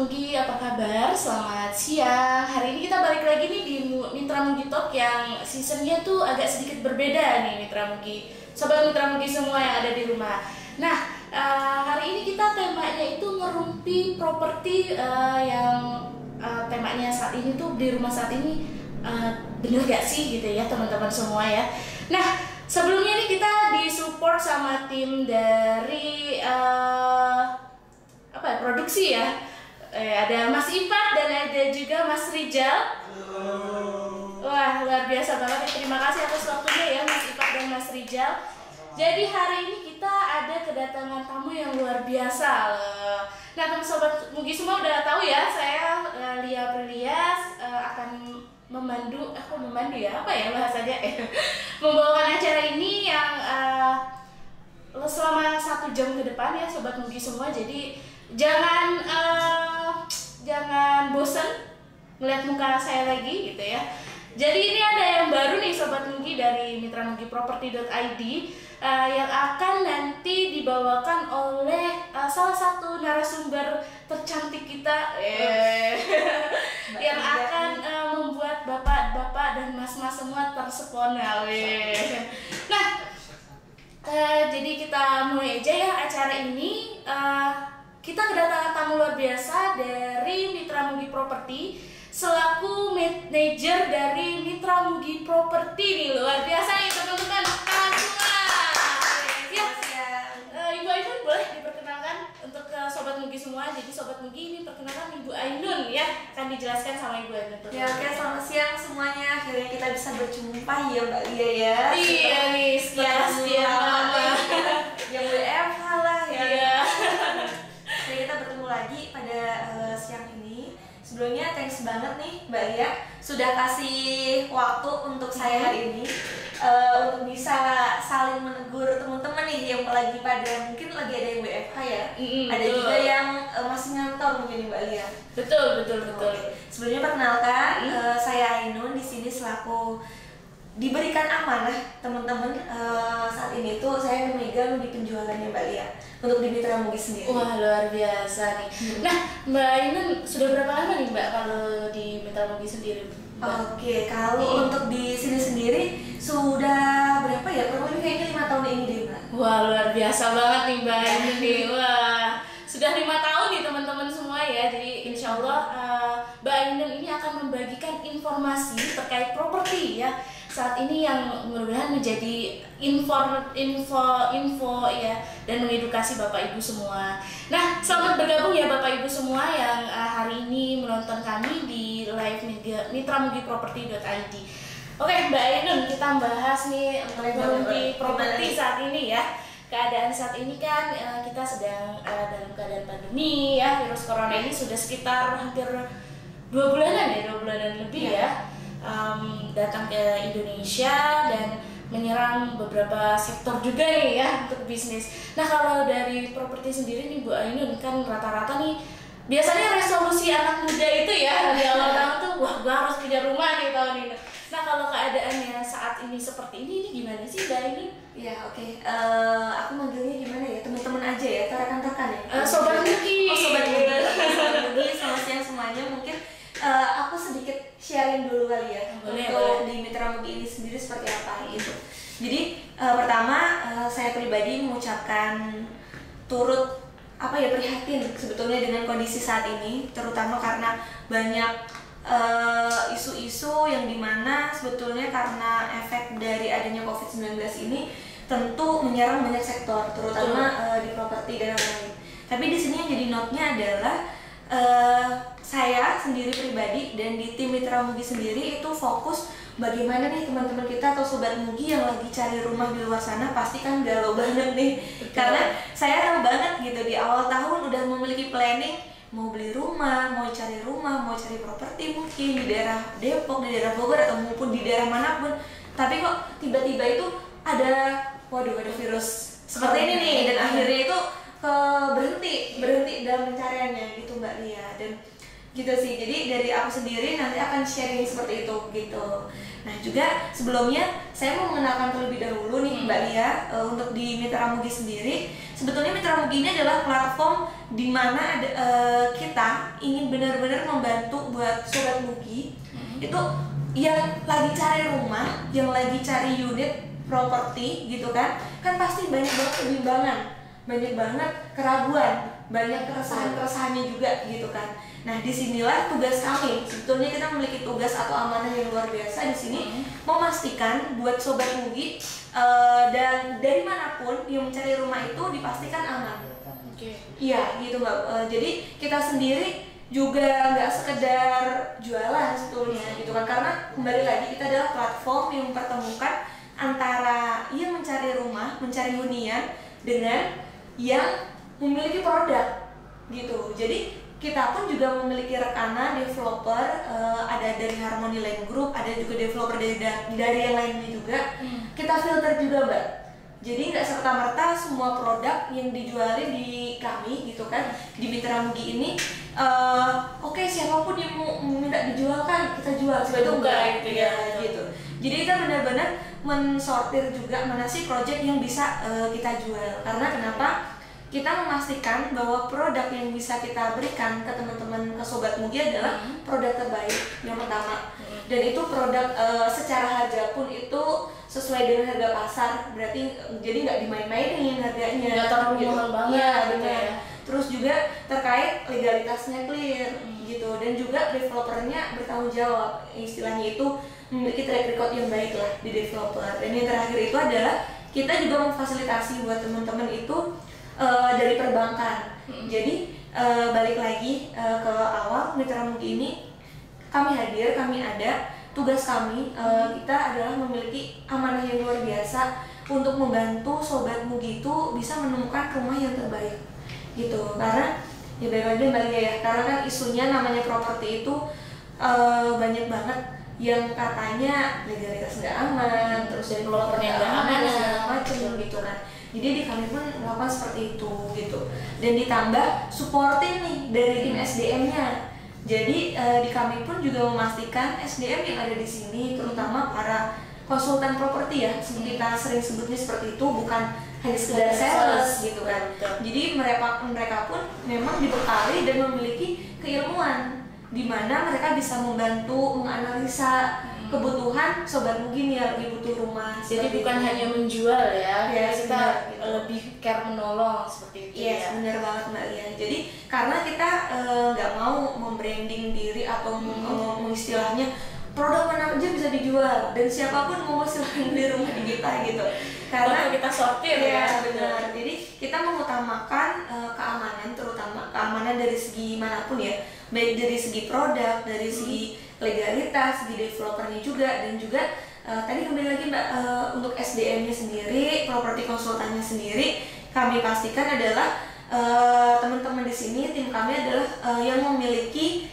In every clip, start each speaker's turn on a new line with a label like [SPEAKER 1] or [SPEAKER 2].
[SPEAKER 1] Mugi, apa kabar? Selamat siang. Hari ini kita balik lagi nih di Mitra Mugi Talk yang seasonnya tuh agak sedikit berbeda nih Mitra Mugi. Sobat Mitra Mugi semua yang ada di rumah. Nah, hari ini kita temanya itu ngerumpi properti yang temanya saat ini tuh di rumah saat ini bener gak sih gitu ya teman-teman semua ya. Nah, sebelumnya nih kita disupport sama tim dari produksi ya. Ada Mas Ipat dan ada juga Mas Rijal. Wah, luar biasa banget. Terima kasih atas waktunya ya Mas Ipat dan Mas Rijal. Jadi hari ini kita ada kedatangan tamu yang luar biasa. Nah, teman sobat Mugi semua udah tahu ya, saya Lia Prilias akan memandu ya, apa ya bahasanya membawakan acara ini yang selama 1 jam ke depan ya sobat Mugi semua. Jadi jangan bosan ngeliat muka saya lagi gitu ya. Jadi ini ada yang baru nih sobat Mugi dari mitramugiproperty.id yang akan nanti dibawakan oleh salah satu narasumber tercantik kita yang akan membuat bapak-bapak dan mas-mas semua tersepona. Nah, jadi kita mulai aja ya acara ini. Kita kedatangan tamu luar biasa dari Mitra Mugi Property selaku manajer dari Mitra Mugi Property nih, luar biasa nih teman-teman. Ibu Ainun boleh diperkenalkan untuk ke sobat Mugi semua. Jadi sobat Mugi ini perkenalkan Ibu Ainun ya, akan dijelaskan sama Ibu Ainun.
[SPEAKER 2] Ya oke, selamat siang semuanya. Akhirnya kita bisa berjumpa ya Mbak Lia ya.
[SPEAKER 1] Iya nih, setelah lama
[SPEAKER 2] yang WFH lah ya.
[SPEAKER 1] Iya.
[SPEAKER 2] Jadi kita bertemu lagi pada siang ini. Sebelumnya thanks banget nih Mbak Lia sudah kasih waktu untuk saya hari ini untuk bisa saling menegur teman-teman nih yang lagi pada mungkin lagi ada yang WFH ya. Ada juga yang masih ngantor mungkin Mbak Lia.
[SPEAKER 1] Betul.
[SPEAKER 2] Sebelumnya perkenalkan saya Ainun di sini selaku diberikan amanah teman-teman. Saat ini tuh saya memegang di penjualannya Mbak Lia untuk di Mitra Mugi sendiri.
[SPEAKER 1] Wah, luar biasa nih. Nah, Mbak Ainun sudah berapa lama nih Mbak kalau di Mitra Mugi sendiri?
[SPEAKER 2] Oke, kalau untuk di sini sendiri sudah berapa ya? Kurang lebih kayaknya 5 tahun ini deh Mbak.
[SPEAKER 1] Wah, luar biasa banget nih Mbak Ainun nih. Wah, sudah 5 tahun nih teman-teman semua ya. Jadi insya Allah Mbak Ainun ini akan membagikan informasi terkait properti ya saat ini yang mudah-mudahan menjadi info ya dan mengedukasi Bapak Ibu semua. Nah, selamat bergabung ya Bapak Ibu semua yang hari ini menonton kami di live mitramugiproperty.id. Oke, Mbak Ainun, kita bahas nih mengenai properti saat ini ya. Keadaan saat ini kan kita sedang dalam keadaan pandemi ya, virus corona ini sudah sekitar hampir 2 bulanan lebih ya. Datang ke Indonesia dan menyerang beberapa sektor juga nih ya untuk bisnis. Nah, kalau dari properti sendiri nih Bu Ainun, kan rata-rata nih biasanya resolusi anak muda itu ya di awal tahun tuh, wah gua harus punya rumah nih tahun ini. Nah, kalau keadaannya saat ini seperti ini gimana sih Mbak Ainun?
[SPEAKER 2] Ya oke, aku manggilnya gimana ya, teman-teman aja ya, rekan-rekan ya.
[SPEAKER 1] Sobat Mugi.
[SPEAKER 2] Oh, Sobat Mugi, selamat siang semuanya. Mungkin aku sedikit sharing dulu kali ya untuk di Mitra Mugi ini sendiri seperti apa gitu. Jadi pertama saya pribadi mengucapkan turut prihatin sebetulnya dengan kondisi saat ini, terutama karena banyak isu-isu yang dimana sebetulnya karena efek dari adanya COVID-19 ini tentu menyerang banyak sektor, terutama di properti dan lain-lain. Tapi di sini yang jadi note-nya adalah saya sendiri pribadi dan di tim Mitra Mugi sendiri itu fokus bagaimana nih teman-teman kita atau sobat Mugi yang lagi cari rumah di luar sana pasti kan galau banget nih. Karena saya tahu banget gitu di awal tahun udah memiliki planning mau beli rumah, mau cari properti mungkin di daerah Depok, di daerah Bogor atau maupun di daerah manapun. Tapi kok tiba-tiba itu ada virus seperti ini nih, dan akhirnya itu berhenti dalam pencariannya gitu Mbak Lia. Dan gitu sih, jadi dari aku sendiri nanti akan sharing seperti itu gitu. Nah juga sebelumnya saya mau mengenalkan terlebih dahulu nih Mbak Lia, untuk di Mitra Mugi sendiri sebetulnya Mitra Mugi ini adalah platform di mana kita ingin benar-benar membantu buat sobat Mugi itu yang lagi cari rumah, yang lagi cari unit properti gitu kan pasti banyak banget kebimbangan, banyak banget keraguan, banyak keresahan-keresahannya juga gitu kan. Nah, disinilah tugas kami. Sebetulnya kita memiliki tugas atau amanah yang luar biasa di sini, memastikan buat sobat Mugi dan dari manapun yang mencari rumah itu dipastikan aman. Iya, gitu Mbak. Jadi kita sendiri juga nggak sekedar jualan sebetulnya gitu kan, karena kembali lagi kita adalah platform yang mempertemukan antara yang mencari rumah, mencari hunian dengan yang memiliki produk gitu. Jadi kita pun juga memiliki rekanan developer, ada dari Harmony Land Group, ada juga developer dari yang lainnya juga. Kita filter juga Mbak. Jadi nggak serta-merta semua produk yang dijualin di kami gitu kan, di Mitra Mugi ini oke, siapapun yang mau minta dijualkan kita jual, seperti itu enggak gitu ya gitu. Jadi kita benar-benar mensortir juga mana sih project yang bisa kita jual. Karena kenapa? Kita memastikan bahwa produk yang bisa kita berikan ke teman-teman, ke sobat Mugi adalah produk terbaik yang pertama. Dan itu produk secara harga pun itu sesuai dengan harga pasar, berarti jadi nggak dimain-mainin harganya.
[SPEAKER 1] Nggak terlalu mahal banget
[SPEAKER 2] ya,
[SPEAKER 1] gitu ya.
[SPEAKER 2] Terus juga terkait legalitasnya clear gitu, dan juga developernya bertanggung jawab, istilahnya itu memiliki track record yang baik lah di developer. Dan yang terakhir itu adalah kita juga memfasilitasi buat teman-teman itu dari perbankan. Jadi balik lagi ke awal, Mitra Mugi ini kami hadir, kami ada. Tugas kami kita adalah memiliki amanah yang luar biasa untuk membantu sobat Mugi itu bisa menemukan rumah yang terbaik gitu. Karena ya balik ya, karena kan isunya namanya properti itu banyak banget yang katanya legalitas nggak aman, terus dari developernya nggak aman segala macam gitu kan. Jadi di kami pun melakukan seperti itu gitu. Dan ditambah supporting nih dari tim SDM-nya. Jadi di kami pun juga memastikan SDM yang ada di sini, terutama para konsultan properti ya, kita sering sebutnya seperti itu, bukan hanya sekedar sales gitu kan. Jadi mereka pun memang dibekali dan memiliki keilmuan di mana mereka bisa membantu menganalisa kebutuhan sobat Mugi nih yang lagi butuh rumah.
[SPEAKER 1] Jadi bukan hanya menjual ya, kita
[SPEAKER 2] gitu.
[SPEAKER 1] lebih care menolong seperti itu.
[SPEAKER 2] Yes, ya, benar banget Mbak Lia. Jadi karena kita nggak mau membranding diri atau istilahnya produk mana aja bisa dijual dan siapapun mau silahkan beli rumah di kita gitu. Karena
[SPEAKER 1] kita sortir ya.
[SPEAKER 2] Benar. Jadi kita mengutamakan keamanan, terutama keamanan dari segi manapun ya, baik dari segi produk, dari segi legalitas, segi developernya juga, dan juga tadi kembali lagi Mbak, untuk SDM-nya sendiri, properti konsultannya sendiri, kami pastikan adalah teman-teman di sini, tim kami adalah yang memiliki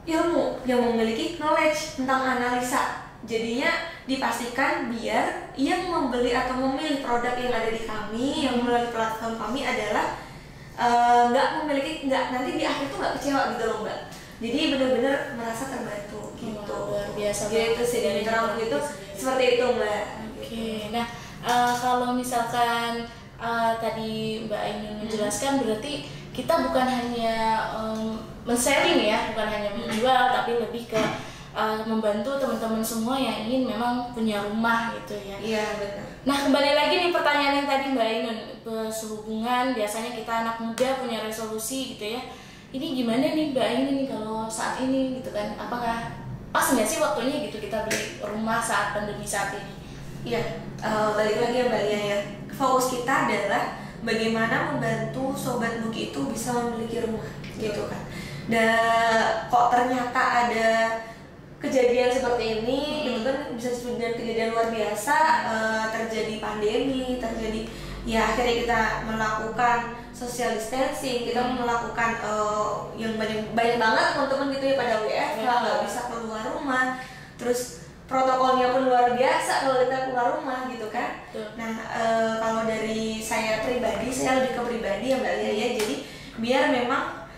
[SPEAKER 2] ilmu, yang memiliki knowledge tentang analisa. Jadinya dipastikan biar yang membeli atau memilih produk yang ada di kami, yang melalui platform kami adalah nggak nanti di akhir tuh nggak kecewa gitu loh Mbak. Jadi benar-benar merasa terbantu gitu.
[SPEAKER 1] Luar biasa.
[SPEAKER 2] Gitu sih dari Mitra Mugi itu seperti itu Mbak.
[SPEAKER 1] Oke. Nah kalau misalkan tadi Mbak Ainun menjelaskan, berarti kita bukan hanya men-sharing ya, bukan hanya menjual, tapi lebih ke membantu teman-teman semua yang ingin memang punya rumah gitu ya.
[SPEAKER 2] Iya benar.
[SPEAKER 1] Nah kembali lagi nih pertanyaan yang tadi Mbak Ainun, sehubungan biasanya kita anak muda punya resolusi gitu ya. Ini gimana nih Mbak Ainun nih kalau saat ini gitu kan? Apakah pas nggak sih waktunya gitu kita beli rumah saat pandemi saat ini?
[SPEAKER 2] Iya, balik lagi ya Mbak Lia ya. Fokus kita adalah bagaimana membantu sobat Mugi itu bisa memiliki rumah gitu kan. Dan kok ternyata ada kejadian seperti ini gitu kan, bisa disebut dengan kejadian luar biasa, terjadi pandemi, terjadi ya akhirnya kita melakukan social distancing, kita melakukan yang banyak banget teman-teman gitu ya pada WFH, nggak bisa keluar rumah, terus protokolnya pun luar biasa kalau kita keluar rumah gitu kan. Nah kalau dari saya pribadi, saya lebih ke pribadi ya Mbak Lia ya, jadi biar memang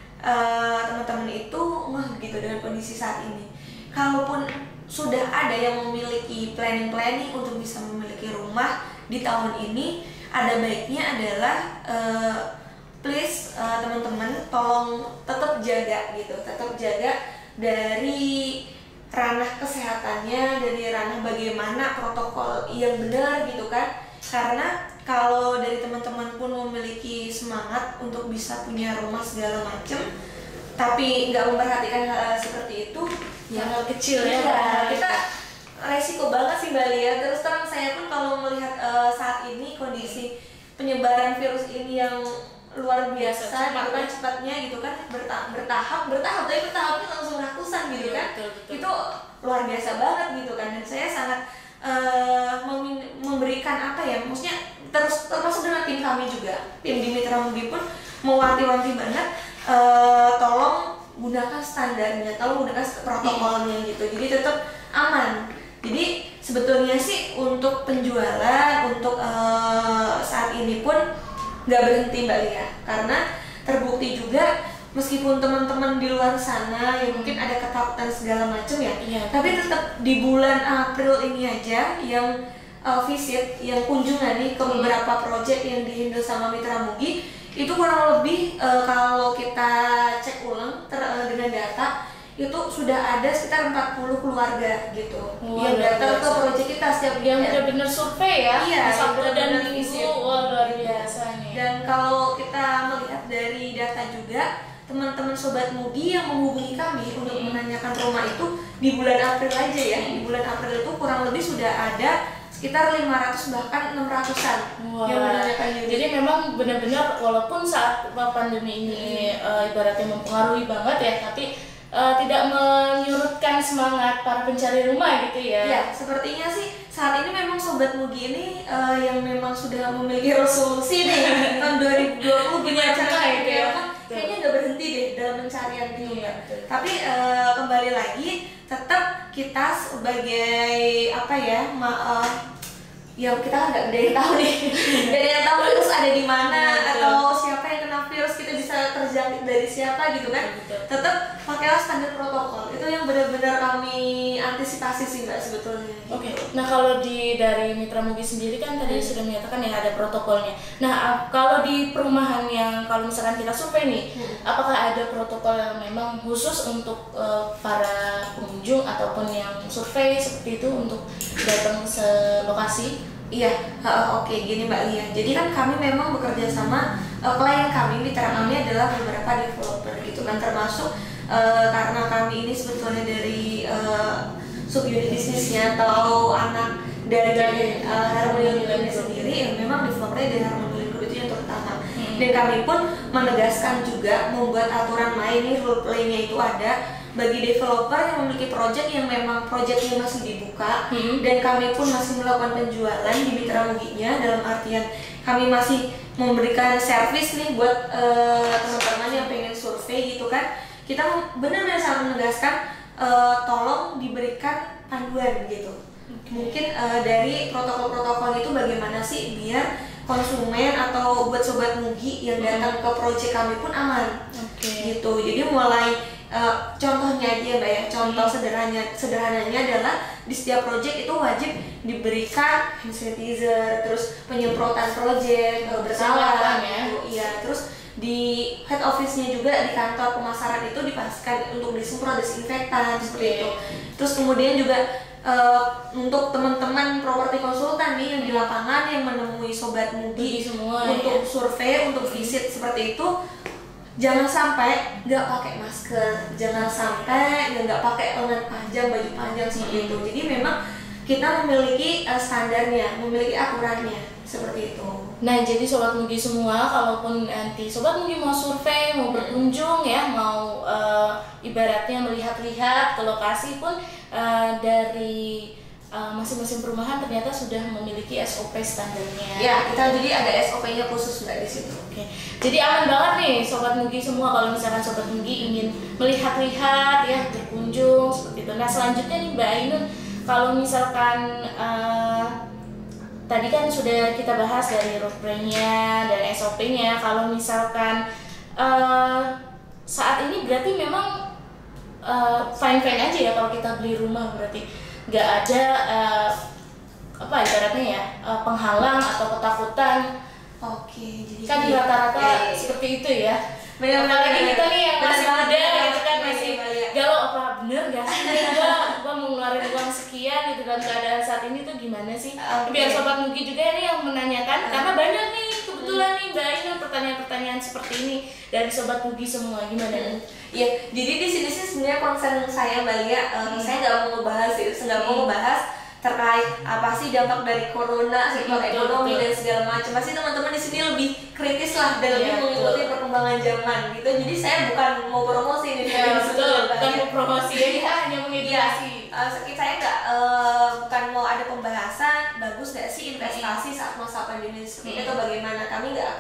[SPEAKER 2] teman-teman itu gitu dengan kondisi saat ini. Kalaupun sudah ada yang memiliki planning untuk bisa memiliki rumah di tahun ini, ada baiknya adalah please teman-teman tolong tetap jaga gitu, tetap jaga dari ranah kesehatannya, dari ranah bagaimana protokol yang benar gitu kan. Karena kalau dari teman-teman pun memiliki semangat untuk bisa punya rumah segala macem, tapi nggak memperhatikan hal seperti itu,
[SPEAKER 1] hal kecil ya,
[SPEAKER 2] kita resiko banget sih Mbak Lia. Terus terang saya pun kalau melihat saat ini kondisi penyebaran virus ini yang luar biasa, cepatnya gitu kan, bertahap tapi bertahapnya langsung ratusan gitu kan. Betul. Itu luar biasa banget gitu kan, dan saya sangat memberikan apa ya, maksudnya termasuk dengan tim kami juga, tim di Mitra Mugi pun mewanti-wanti banget, tolong gunakan standarnya, tolong gunakan protokolnya gitu, jadi tetap aman. Jadi sebetulnya sih untuk penjualan untuk saat ini pun nggak berhenti Mbak Lia, karena terbukti juga meskipun teman-teman di luar sana yang mungkin ada ketakutan segala macam ya, tapi tetap di bulan April ini aja yang visit, yang kunjungan nih ke beberapa proyek yang dihandle sama Mitra Mugi itu kurang lebih kalau kita cek ulang dengan data itu sudah ada sekitar 40 keluarga gitu yang datang ke proyek kita setiap
[SPEAKER 1] yang benar-benar survei ya,
[SPEAKER 2] Sabtu
[SPEAKER 1] dan Minggu. Luar biasa nih.
[SPEAKER 2] Dan kalau kita melihat dari data juga, teman-teman Sobat Mugi yang menghubungi kami untuk menanyakan rumah itu di bulan April aja ya, di bulan April itu kurang lebih sudah ada sekitar 500 bahkan 600-an yang menanyakan unit.
[SPEAKER 1] Jadi memang benar-benar walaupun saat pandemi ini ibaratnya mempengaruhi banget ya, tapi tidak menyurutkan semangat para pencari rumah gitu ya.
[SPEAKER 2] Ya, sepertinya sih saat ini memang Sobat Mugi ini yang memang sudah memiliki resolusi nih tahun 2020 gimana caranya gitu ya, kayaknya nggak berhenti deh dalam pencarian gitu ya. Tapi kembali lagi tetap kita sebagai apa ya, ya kita kan nggak ada yang tahu nih, nggak ada yang tahu virus ada di mana atau siapa yang kena virus, kita bisa terjangkit dari siapa gitu kan. Tetap pakailah standar protokol, itu yang benar-benar kami antisipasi sih Mbak sebetulnya.
[SPEAKER 1] Oke. Nah kalau dari Mitra Mugi sendiri kan tadi sudah menyatakan ya ada protokolnya. Nah kalau di perumahan yang kalau misalkan kita survei nih, apakah ada protokol yang memang khusus untuk para pengunjung ataupun yang survei seperti itu untuk datang ke lokasi?
[SPEAKER 2] Iya, oke gini Mbak Lia. Jadi kan kami memang bekerja sama klien kami, mitra kami adalah beberapa developer gitu kan, termasuk karena kami ini sebetulnya dari subunit bisnisnya atau anak dari Harmony Land sendiri, yang memang developernya dari Harmony Land itu yang terutama. Dan kami pun menegaskan juga membuat aturan main, nih role play-nya itu ada bagi developer yang memiliki proyek yang memang proyeknya masih dibuka dan kami pun masih melakukan penjualan di Mitra Muginya, dalam artian kami masih memberikan servis nih buat teman-teman yang pengen survei gitu kan. Kita benar-benar sangat menegaskan tolong diberikan panduan gitu. Mungkin dari protokol-protokol itu bagaimana sih biar konsumen atau buat Sobat Mugi yang datang ke proyek kami pun aman gitu. Jadi mulai contohnya aja Mbak ya, contoh sederhananya adalah di setiap proyek itu wajib diberikan hand sanitizer, terus penyemprotan proyek berkala gitu. Iya, terus di head office-nya juga di kantor pemasaran itu dipastikan untuk disemprot disinfektan seperti itu. Terus kemudian juga untuk teman-teman properti konsultan nih yang di lapangan yang menemui Sobat Mugi
[SPEAKER 1] semua
[SPEAKER 2] untuk survei, untuk visit seperti itu, jangan sampai nggak pakai masker, jangan sampai nggak pakai lengan panjang, baju panjang seperti itu. Jadi memang kita memiliki standarnya, memiliki aturannya seperti itu.
[SPEAKER 1] Nah jadi Sobat Mugi semua, kalaupun nanti Sobat Mugi mau survei, mau berkunjung ya, mau ibaratnya melihat-lihat ke lokasi pun dari masing-masing perumahan ternyata sudah memiliki SOP standarnya.
[SPEAKER 2] Ya, kita jadi ada SOP-nya khusus Mbak di situ.
[SPEAKER 1] Oke. Jadi aman banget nih Sobat Mugi semua kalau misalkan Sobat Mugi ingin melihat-lihat ya, berkunjung seperti itu. Nah selanjutnya nih Mbak Ainun, kalau misalkan tadi kan sudah kita bahas dari role play-nya dan SOP-nya. Kalau misalkan saat ini berarti memang fine-fine aja ya kalau kita beli rumah, berarti nggak ada apa ibaratnya ya, penghalang atau ketakutan.
[SPEAKER 2] Oke, jadi
[SPEAKER 1] Kan rata-rata seperti itu ya. Apalagi kita nih yang masih muda gitu kan, masih galau, apa bener gak sih gua mau ngeluarin uang sekian gitu, dan keadaan saat ini tuh gimana sih. Biar Sobat Mugi juga ini yang menanyakan, karena banyak nih kebetulan nih Mbak Ainun pertanyaan-pertanyaan seperti ini dari Sobat Mugi semua, gimana nih?
[SPEAKER 2] Iya, jadi di sini sih sebenarnya concern saya Mbak Lia, saya nggak mau ngebahas terkait apa sih dampak dari corona, sektor ekonomi dan segala macam. Pasti teman-teman di sini lebih kritis lah dan lebih mengikuti perkembangan zaman gitu. Jadi saya bukan mau promosi nih,
[SPEAKER 1] bukan mau promosi ya, hanya mengedukasi.
[SPEAKER 2] Saya nggak bukan mau ada pembahasan bagus nggak sih investasi saat masa pandemi seperti itu atau bagaimana. Kami nggak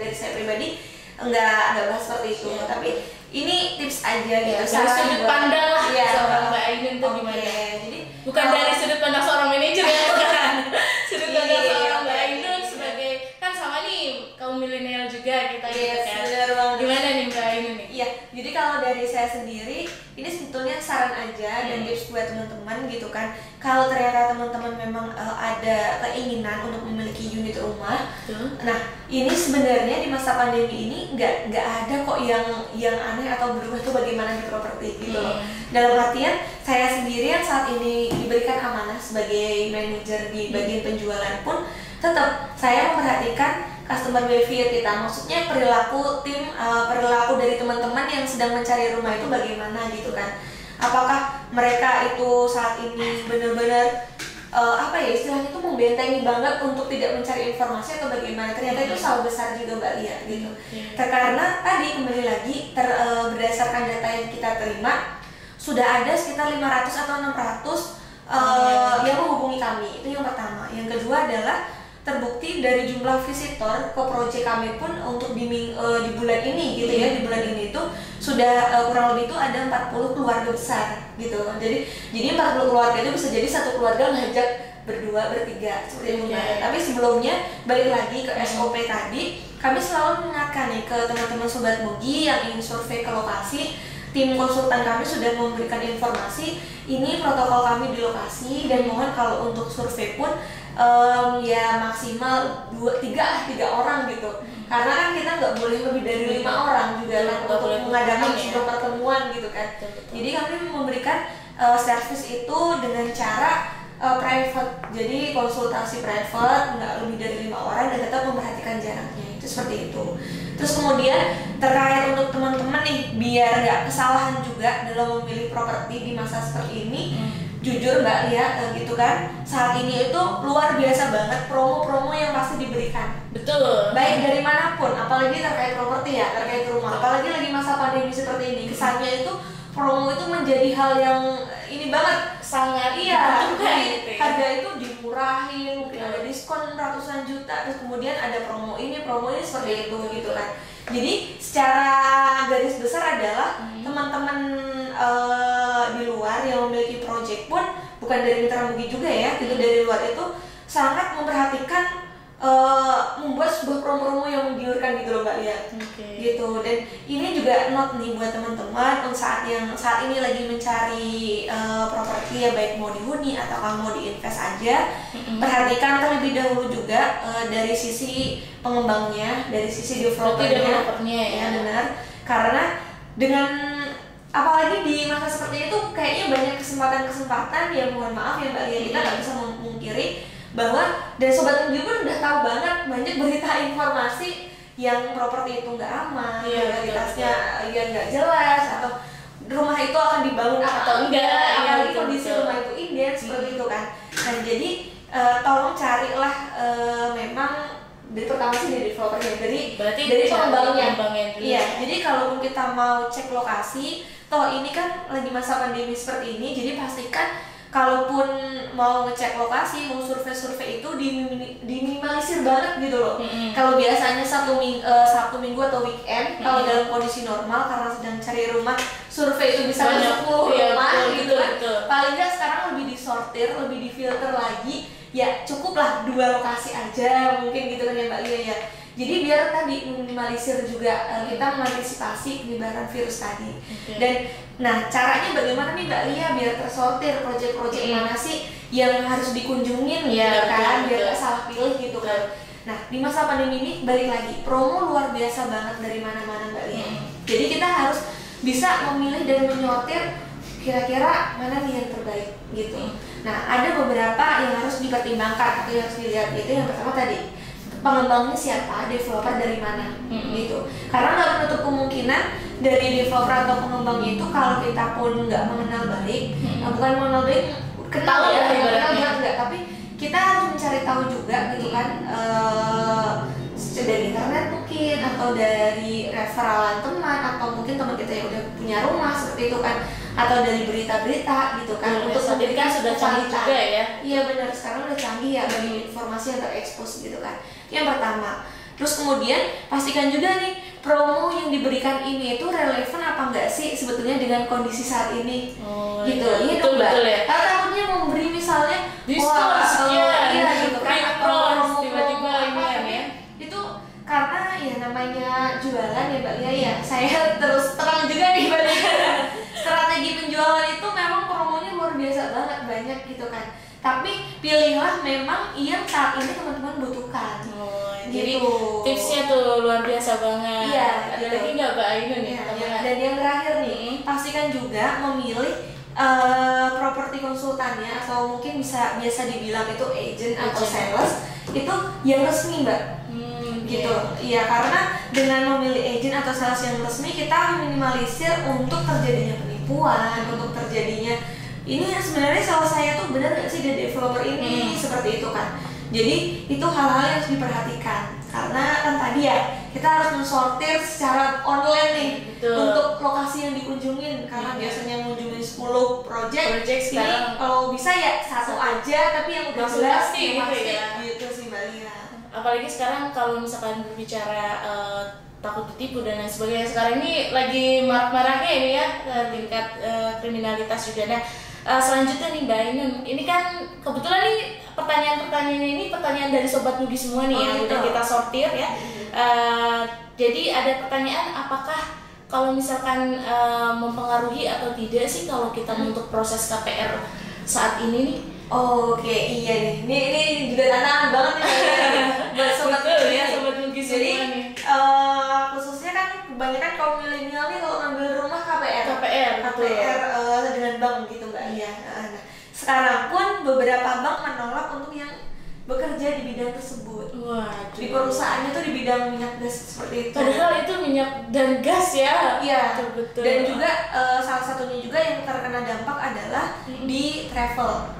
[SPEAKER 2] dari saya pribadi nggak bahas seperti itu. Tapi ini tips aja gitu.
[SPEAKER 1] Sudut pandang lah seorang Mbak Ainun tuh gimana? Jadi bukan dari sudut pandang seorang manajer ya, bukan. Sudut pandang seorang Mbak Ainun sebagai, kan sama nih kaum milenial juga kita gitu kan. Gimana nih Mbak Ainun nih?
[SPEAKER 2] Iya, jadi kalau dari saya sendiri ini sebetulnya saran aja dan tips buat teman-teman gitu kan. Kalau ternyata teman-teman memang ada keinginan untuk memiliki unit rumah, nah ini sebenarnya di masa pandemi ini nggak ada kok yang aneh atau berubah tuh bagaimana di properti gitu loh. Dalam artian saya sendiri yang saat ini diberikan amanah sebagai manajer di bagian penjualan pun tetap saya memperhatikan customer behavior kita, maksudnya perilaku tim, perilaku dari teman-teman yang sedang mencari rumah itu bagaimana gitu kan. Apakah mereka itu saat ini benar-benar istilahnya itu membentengi banget untuk tidak mencari informasi atau bagaimana. Ternyata itu salah besar juga Mbak Lia gitu. Karena tadi kembali lagi berdasarkan data yang kita terima sudah ada sekitar 500 atau 600 yang menghubungi kami. Itu yang pertama. Yang kedua adalah terbukti dari jumlah visitor ke proyek kami pun untuk di bulan ini gitu ya, di bulan ini itu sudah kurang lebih itu ada 40 keluarga besar gitu. Jadi 40 keluarga itu bisa jadi satu keluarga ngajak berdua, bertiga seperti itu. Tapi sebelumnya balik lagi ke SOP tadi, kami selalu mengingatkan nih ke teman-teman Sobat Mugi yang ingin survei ke lokasi. Tim konsultan kami sudah memberikan informasi ini protokol kami di lokasi, dan mohon kalau untuk survei pun ya maksimal 3 orang gitu. Karena kan kita nggak boleh lebih dari 5 orang juga kan untuk mengadakan sebuah pertemuan gitu kan. Jadi kami memberikan service itu dengan cara private, jadi konsultasi private nggak lebih dari 5 orang dan tetap memperhatikan jaraknya, itu seperti itu. Terus kemudian terkait untuk teman-teman nih biar nggak kesalahan juga dalam memilih properti di masa seperti ini, jujur Mbak Lia gitu kan, saat ini itu luar biasa banget promo-promo yang pasti diberikan.
[SPEAKER 1] Betul.
[SPEAKER 2] Baik dari manapun, apalagi terkait properti ya, terkait rumah, apalagi lagi masa pandemi seperti ini, kesannya itu promo itu menjadi hal yang ini banget,
[SPEAKER 1] sangat
[SPEAKER 2] harga itu dimurahin, mungkin ada diskon ratusan juta, terus kemudian ada promo ini seperti itu gitu kan. Jadi secara garis besar adalah teman-teman di luar yang memiliki project pun bukan dari Mitra Mugi juga ya, gitu, dari luar itu sangat memperhatikan membuat sebuah promo-promo yang menggiurkan gitu loh Mbak Lia. Gitu. Dan ini juga note nih buat teman-teman saat ini lagi mencari properti ya, baik mau dihuni atau mau diinvest aja, perhatikan terlebih dahulu juga dari sisi pengembangnya, dari sisi developernya ya, benar. Karena dengan apalagi di masa seperti itu kayaknya banyak kesempatan-kesempatan yang mohon maaf ya Mbak Lia, kita nggak bisa memungkiri bahwa dan Sobat Mugi pun udah tahu banyak berita informasi yang properti itu nggak aman, realitasnya yang nggak jelas, atau rumah itu akan dibangun atau enggak, apalagi kondisi rumah itu inden seperti itu kan. Nah jadi tolong carilah memang dari pertama sih dari developernya, dari pengembangnya. Iya, jadi kalaupun kita mau cek lokasi, toh ini kan lagi masa pandemi seperti ini, jadi pastikan kalaupun mau ngecek lokasi, mau survei itu diminimalisir banget gitu loh. Kalau biasanya Sabtu Minggu atau weekend, kalau dalam kondisi normal karena sedang cari rumah, survei itu bisa 10 rumah gitu kan. Paling nggak sekarang lebih disortir, lebih difilter lagi. Ya cukuplah 2 lokasi aja mungkin gitu kan ya Mbak Lia ya. Jadi biar tadi minimalisir juga kita mengantisipasi penyebaran virus tadi. Dan nah caranya bagaimana nih Mbak Lia biar tersortir proyek-proyek mana sih yang harus dikunjungin ya kan, biar nggak salah pilih gitu kan. Nah di masa pandemi ini balik lagi promo luar biasa banget dari mana-mana Mbak Lia. Jadi kita harus bisa memilih dan menyortir kira-kira mana nih yang terbaik gitu. Nah ada beberapa yang harus dipertimbangkan atau yang harus dilihat, itu yang pertama tadi pengembangnya siapa, developer dari mana gitu. Karena nggak menutup kemungkinan dari developer atau pengembangnya itu kalau kita pun nggak mengenal baik, bukan mengenal baik, kenal ya, kenal enggak, tapi kita harus mencari tahu juga gitu kan, dari internet mungkin atau dari referalan teman atau mungkin teman kita yang udah punya rumah seperti itu kan, atau dari berita-berita gitu kan. Untuk
[SPEAKER 1] kan sudah canggih juga ya.
[SPEAKER 2] Iya benar, sekarang udah canggih ya bagi informasi yang terekspos gitu kan. Yang pertama. Terus kemudian pastikan juga nih promo yang diberikan ini itu relevan apa enggak sih sebetulnya dengan kondisi saat ini. Gitu. Iya dong Mbak.
[SPEAKER 1] Ya.
[SPEAKER 2] Kalau takutnya memberi misalnya
[SPEAKER 1] diskon
[SPEAKER 2] iya gitu kan, atau
[SPEAKER 1] tiba-tiba ini ya.
[SPEAKER 2] Itu karena ya namanya jualan ya Mbak Lia ya. Saya terus terang juga nih Mbak Lia. Strategi penjualan itu memang promonya luar biasa banget, banyak gitu kan. Tapi pilihlah memang yang saat ini teman-teman butuhkan.
[SPEAKER 1] Jadi tipsnya tuh luar biasa banget.
[SPEAKER 2] Iya,
[SPEAKER 1] ada lagi nggak Mbak Ainun nih?
[SPEAKER 2] Dan yang terakhir nih, pastikan juga memilih properti konsultannya atau mungkin biasa dibilang itu agent atau sales itu yang resmi Mbak. Gitu. Iya, karena dengan memilih agent atau sales yang resmi kita minimalisir untuk terjadinya penipuan, untuk terjadinya ini sebenarnya salah saya tuh benar nggak sih dari developer ini seperti itu kan. Jadi itu hal-hal yang harus diperhatikan karena kan tadi ya kita harus mensortir secara online nih untuk lokasi yang dikunjungin karena biasanya mengunjungi 10 project ini kalau bisa ya satu aja tapi yang udah jelas
[SPEAKER 1] gitu ya.
[SPEAKER 2] Gitu sih Mbak Lia.
[SPEAKER 1] Apalagi sekarang kalau misalkan berbicara takut ditipu dan lain sebagainya, sekarang ini lagi marak-maraknya ini ya tingkat kriminalitas juga. Nah selanjutnya nih Mbak Ainun, ini kan kebetulan nih pertanyaan-pertanyaan ini pertanyaan dari Sobat Mugi semua nih yang udah kita sortir ya. Jadi ada pertanyaan, apakah kalau misalkan mempengaruhi atau tidak sih kalau kita untuk proses KPR saat ini nih?
[SPEAKER 2] Oke, iya nih. Ini juga tantangan banget nih buat Sobat Mugi ya,
[SPEAKER 1] Sobat Mugi semua. Jadi nih.
[SPEAKER 2] Khususnya kan kebanyakan kaum milenial nih kalau ngambil rumah KPR dengan bank gitu Mbak. Iya. Nah, sekarang pun beberapa bank menolak untuk yang bekerja di bidang tersebut.
[SPEAKER 1] Waduh.
[SPEAKER 2] Di perusahaannya tuh di bidang minyak gas seperti itu.
[SPEAKER 1] Padahal itu minyak dan gas ya.
[SPEAKER 2] Iya.
[SPEAKER 1] Betul.
[SPEAKER 2] Dan juga salah satunya juga yang terkena dampak adalah di travel.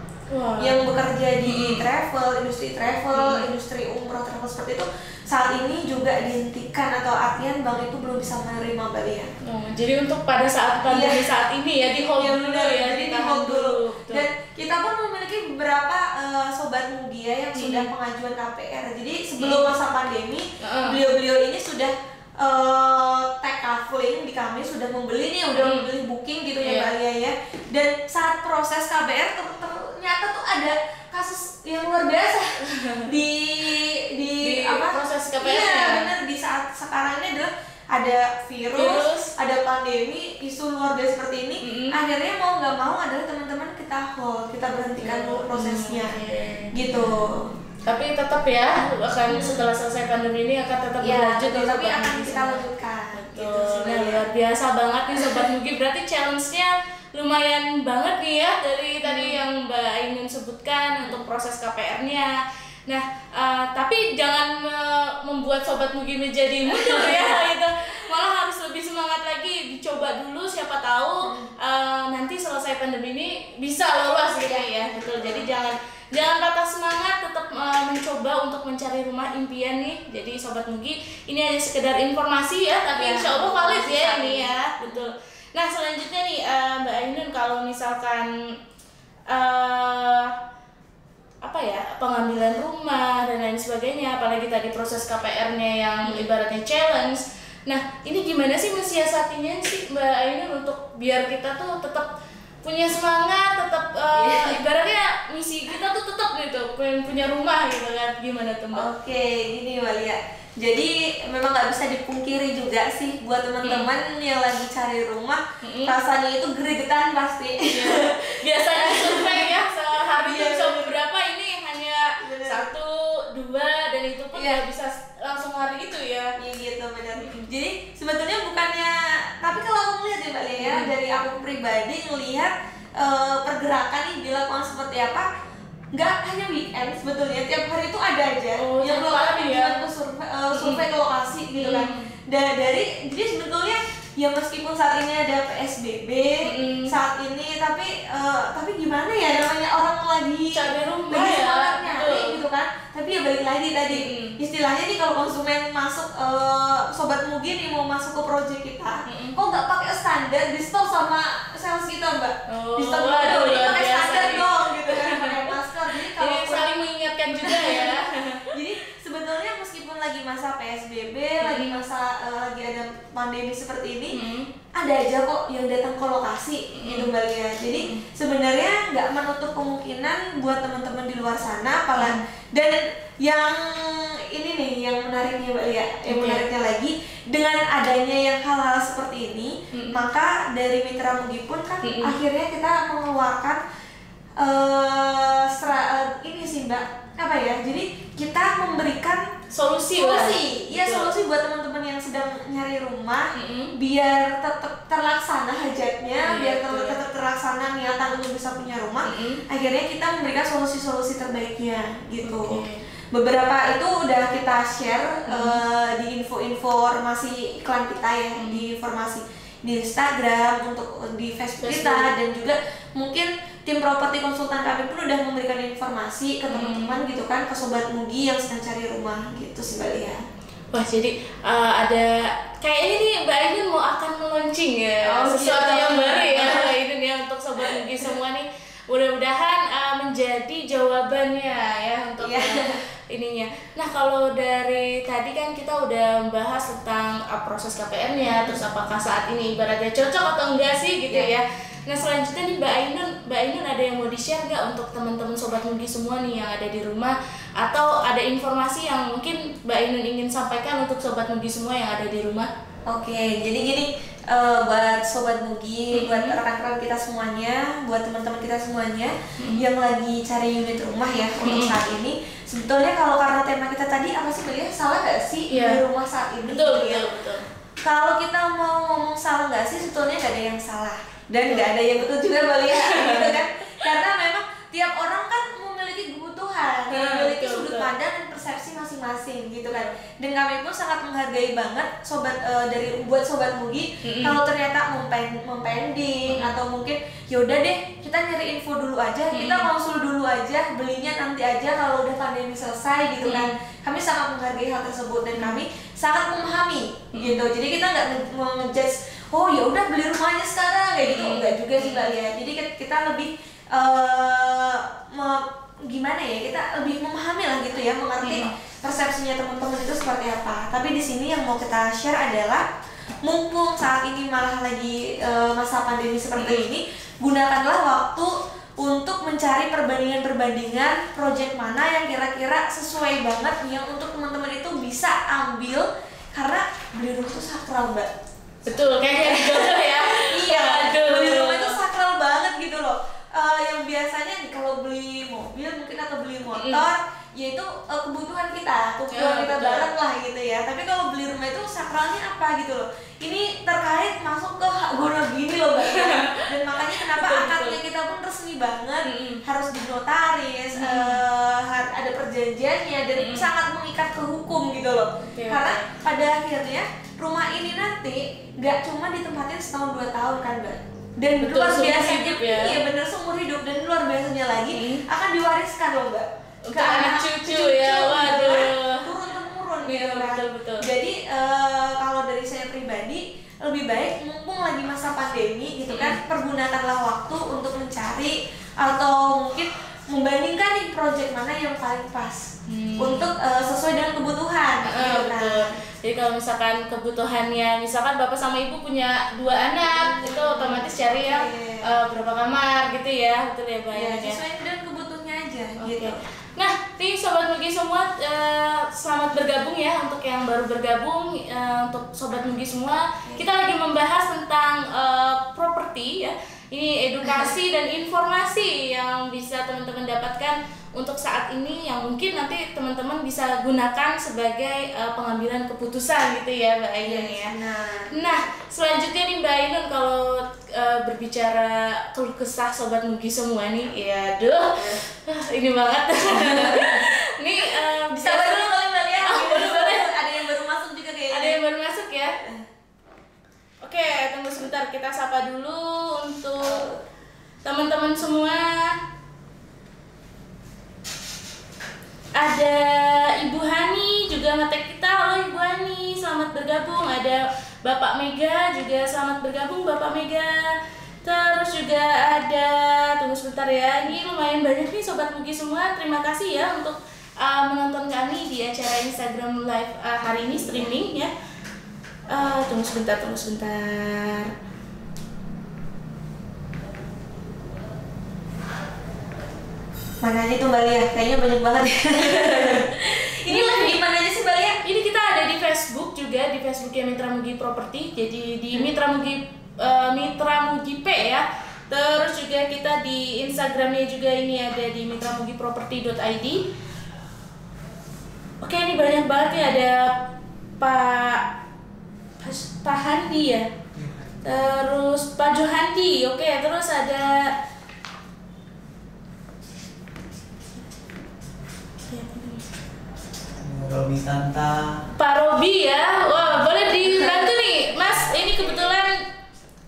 [SPEAKER 2] Yang bekerja di travel, industri umroh, travel seperti itu saat ini juga dihentikan atau artian bank itu belum bisa menerima Mbak Lia.
[SPEAKER 1] Jadi untuk pada saat pandemi saat ini ya di hold dulu ya,
[SPEAKER 2] jadi di hold dulu. Dan kita pun memiliki beberapa Sobat Mugi yang sudah pengajuan KPR. Jadi sebelum masa pandemi beliau-beliau ini sudah tag kafling di kami, sudah membeli nih, udah membeli booking gitu ya Mbak Lia ya. Dan saat proses KPR ternyata tuh ada kasus yang luar biasa di apa
[SPEAKER 1] proses KPR.
[SPEAKER 2] Iya benar, di saat sekarang ini adalah ada virus, ada pandemi, isu luar biasa seperti ini. Akhirnya mau nggak mau adalah teman-teman kita hold, kita berhentikan dulu prosesnya gitu.
[SPEAKER 1] Tapi tetap ya akan setelah selesai pandemi ini akan tetap berlanjut
[SPEAKER 2] ya, tapi akan kita lanjutkan. Gitu,
[SPEAKER 1] nah, luar biasa banget nih Sobat Mugi, berarti challenge-nya lumayan banget nih ya dari tadi yang Mbak Ainun sebutkan untuk proses KPR-nya. Nah, tapi jangan membuat Sobat Mugi menjadi mundur ya gitu. Malah harus lebih semangat lagi, dicoba dulu, siapa tahu nanti selesai pandemi ini bisa lolos gitu ya. Betul. Jadi jangan patah semangat, tetap mencoba untuk mencari rumah impian nih. Jadi Sobat Mugi, ini hanya sekedar informasi ya, tapi insya Allah valid ya ini ya. Betul. Nah selanjutnya nih Mbak Ainun, kalau misalkan apa ya, pengambilan rumah dan lain sebagainya, apalagi tadi proses KPR-nya yang ibaratnya challenge. Nah ini gimana sih mensiasatinya sih Mbak Ainun untuk biar kita tuh tetap punya semangat, tetap ibaratnya misi kita tuh tetap gitu, punya rumah gitu kan, gimana tuh Mbak?
[SPEAKER 2] Oke, gini Mbak Lia. Jadi memang nggak bisa dipungkiri juga sih buat teman-teman yang lagi cari rumah, rasanya itu gregetan pasti.
[SPEAKER 1] Biasanya survei ya sehari itu bisa beberapa, ini hanya 1, 2 dan itu pun nggak bisa langsung hari itu ya.
[SPEAKER 2] Iya gitu benar. Jadi sebetulnya bukannya, tapi kalau aku melihat ya Mbak Lea, dari aku pribadi ngelihat pergerakan ini dilakukan seperti apa, nggak hanya weekend sebetulnya, tiap hari itu ada aja yang melakukan kunjungan ke survei ke lokasi gitu kan. Jadi sebetulnya ya meskipun saat ini ada PSBB saat ini, tapi gimana ya, namanya orang lagi
[SPEAKER 1] cari rumah
[SPEAKER 2] lagi
[SPEAKER 1] ya,
[SPEAKER 2] nyari gitu kan. Tapi ya balik lagi tadi istilahnya nih, kalau konsumen masuk, Sobat Mugi nih mau masuk ke project kita, kok nggak pakai standar, di stop sama sales kita Mbak, di stop dulu pakai standar dong gitu kan, pakai masker. Jadi kalau
[SPEAKER 1] saling mengingatkan juga ya.
[SPEAKER 2] jadi sebetulnya meskipun lagi masa PSBB, lagi masa lagi ada pandemi seperti ini, ada aja kok yang datang ke lokasi gitu Mbak Lia. Jadi sebenarnya nggak menutup kemungkinan buat teman-teman di luar sana, apalagi dan yang ini nih yang menariknya Mbak Lia, yang menariknya lagi dengan adanya yang hal-hal seperti ini, maka dari Mitra Mugi pun kan akhirnya kita mengeluarkan ini sih Mbak, apa ya? Jadi kita memberikan solusi buat teman-teman yang sedang nyari rumah, biar tetap terlaksana hajatnya, biar tetap terlaksana niatan untuk bisa punya rumah. Akhirnya kita memberikan solusi-solusi terbaiknya gitu. Beberapa itu udah kita share di informasi iklan kita ya, di informasi di Instagram, untuk di Facebook kita, dan juga mungkin tim properti konsultan kami pun udah memberikan informasi ke teman-teman gitu kan, ke Sobat Mugi yang sedang cari rumah gitu sih Mbak Lia.
[SPEAKER 1] Wah, jadi ada kayaknya nih Mbak Ainun mau akan launching ya, sesuatu yang baru ya Mbak Ainun ya untuk Sobat Mugi semua nih. Mudah-mudahan menjadi jawabannya ya untuk ininya. Nah, kalau dari tadi kan kita udah membahas tentang proses KPM-nya, terus apakah saat ini ibaratnya cocok atau enggak sih gitu ya. Nah, selanjutnya nih Mbak Ainun ada yang mau di-share nggak untuk teman-teman Sobat Mugi semua nih yang ada di rumah, atau ada informasi yang mungkin Mbak Ainun ingin sampaikan untuk Sobat Mugi semua yang ada di rumah?
[SPEAKER 2] Oke, jadi gini, buat Sobat Mugi, buat rekan-rekan kita semuanya, buat teman-teman kita semuanya yang lagi cari unit rumah ya untuk saat ini. Sebetulnya kalau karena tema kita tadi apa sih Mbak, salah nggak sih di rumah saat ini?
[SPEAKER 1] Betul.
[SPEAKER 2] Kalau kita mau ngomong salah nggak sih, sebetulnya nggak ada yang salah dan nggak ada yang betul juga Mbak Lia, gitu kan? Karena memang tiap orang kan memiliki kebutuhan, memiliki sudut pandang dan persepsi masing-masing gitu kan. Dan kami pun sangat menghargai banget buat Sobat Mugi kalau ternyata mempending atau mungkin yaudah deh kita nyari info dulu aja, kita konsul dulu aja, belinya nanti aja kalau udah pandemi selesai gitu kan. Kami sangat menghargai hal tersebut dan kami sangat memahami gitu. Jadi kita nggak ngejudge, oh ya udah beli rumahnya sekarang kayak gitu, enggak juga sih Mbak Lia. Jadi kita lebih gimana ya, kita lebih memahami lah gitu ya, mengerti persepsinya teman-teman itu seperti apa. Tapi di sini yang mau kita share adalah, mumpung saat ini malah lagi masa pandemi seperti ini, gunakanlah waktu untuk mencari perbandingan project mana yang kira-kira sesuai banget yang untuk teman-teman itu bisa ambil, karena beli rumah itu sakral Mbak.
[SPEAKER 1] Betul, kayaknya di Google ya.
[SPEAKER 2] Iya, beli rumah itu sakral banget gitu loh. Yang biasanya nih kalau beli mobil mungkin atau beli motor, yaitu kebutuhan kita bareng lah gitu ya. Tapi kalau beli rumah itu sakralnya apa gitu loh. Ini terkait masuk ke hak guna gini loh Mbak. Dan makanya kenapa akadnya kita pun resmi banget, harus dinotaris, ada perjanjiannya dan sangat mengikat ke hukum gitu loh. Karena pada akhirnya rumah ini nanti nggak cuma ditempatin setahun 2 tahun kan Mbak. Dan luar biasanya iya bener, seumur hidup, dan luar biasanya lagi akan diwariskan loh Mbak
[SPEAKER 1] ke anak cucu ya. Waduh,
[SPEAKER 2] turun temurun gitu kan.
[SPEAKER 1] Betul.
[SPEAKER 2] Jadi kalau dari saya pribadi, lebih baik mumpung lagi masa pandemi gitu kan, pergunakanlah waktu untuk mencari atau mungkin membandingkan nih project mana yang paling pas untuk sesuai dengan kebutuhan gitu kan.
[SPEAKER 1] Jadi kalau misalkan kebutuhannya, misalkan bapak sama ibu punya 2 anak, itu otomatis cari yang berapa kamar gitu ya, betul ya Mbak?
[SPEAKER 2] Ya, sesuai dengan kebutuhannya aja gitu.
[SPEAKER 1] Nah, nih Sobat Mugi semua, selamat bergabung ya untuk yang baru bergabung. Untuk Sobat Mugi semua, kita lagi membahas tentang properti ya. Ini edukasi dan informasi yang bisa teman-teman dapatkan untuk saat ini yang mungkin nanti teman-teman bisa gunakan sebagai pengambilan keputusan gitu ya Mbak Ainun ya. Nah, selanjutnya nih Mbak Ainun, kalau berbicara keluh kesah Sobat Mugi semua nih, ya aduh, ini banget. Nih
[SPEAKER 2] bisa dulu kali Mbak Lia. Ada yang baru masuk juga kayaknya.
[SPEAKER 1] Ada yang baru masuk ya. Oke, tunggu sebentar, kita sapa dulu untuk teman-teman semua. Ada Ibu Hani juga ngetek kita. Halo Ibu Hani, selamat bergabung. Ada Bapak Mega juga, selamat bergabung Bapak Mega. Terus juga ada, tunggu sebentar ya, ini lumayan banyak nih Sobat Mugi semua. Terima kasih ya untuk menonton kami di acara Instagram Live hari ini streaming ya. Tunggu sebentar.
[SPEAKER 2] Mana aja tuh Mbak Lia? Kayaknya banyak banget ya. Ini live di mana aja sih Mbak Lia?
[SPEAKER 1] Ini kita ada di Facebook juga, di Facebooknya Mitra Mugi Property. Jadi di Mitra Mugi P ya. Terus juga kita di Instagramnya juga ini ada di mitramugiproperty.id. Oke, ini banyak banget ya, ada Pak Handi ya. Terus Pak Johandi. Oke, terus ada
[SPEAKER 3] Robi Santa.
[SPEAKER 1] Pak Robi ya. Wah, boleh dibantu nih Mas, ini kebetulan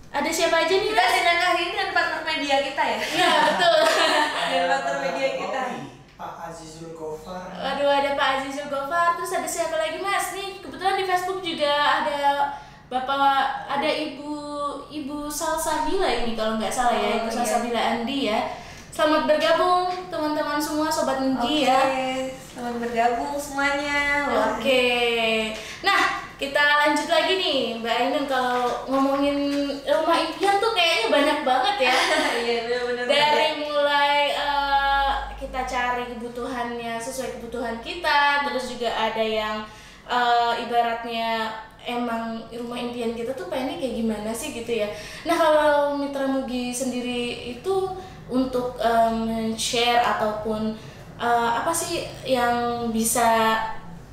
[SPEAKER 1] ada siapa aja nih
[SPEAKER 2] Kita
[SPEAKER 1] Mas?
[SPEAKER 2] sedang hari ini dan partner media kita ya.
[SPEAKER 1] Iya betul.
[SPEAKER 2] Dan partner media kita.
[SPEAKER 3] Pak Azizul Gofar.
[SPEAKER 1] Aduh, ada Pak Azizul Gofar. Terus ada siapa lagi Mas? Nih kebetulan di Facebook juga ada Bapak, ada Ibu Salsabila ini kalau nggak salah ya, Ibu Salsabila Andi ya. Selamat bergabung teman-teman semua Sobat Mugi ya.
[SPEAKER 2] Selamat bergabung semuanya.
[SPEAKER 1] Oke. Nah, kita lanjut lagi nih Mbak Ainun. Kalau ngomongin rumah impian tuh kayaknya banyak banget ya.
[SPEAKER 2] Iya, benar-benar.
[SPEAKER 1] Dari mulai kita cari kebutuhannya sesuai kebutuhan kita, terus juga ada yang ibaratnya emang rumah impian kita tuh pengennya kayak gimana sih gitu ya. Nah, kalau Mitra Mugi sendiri itu untuk share ataupun apa sih yang bisa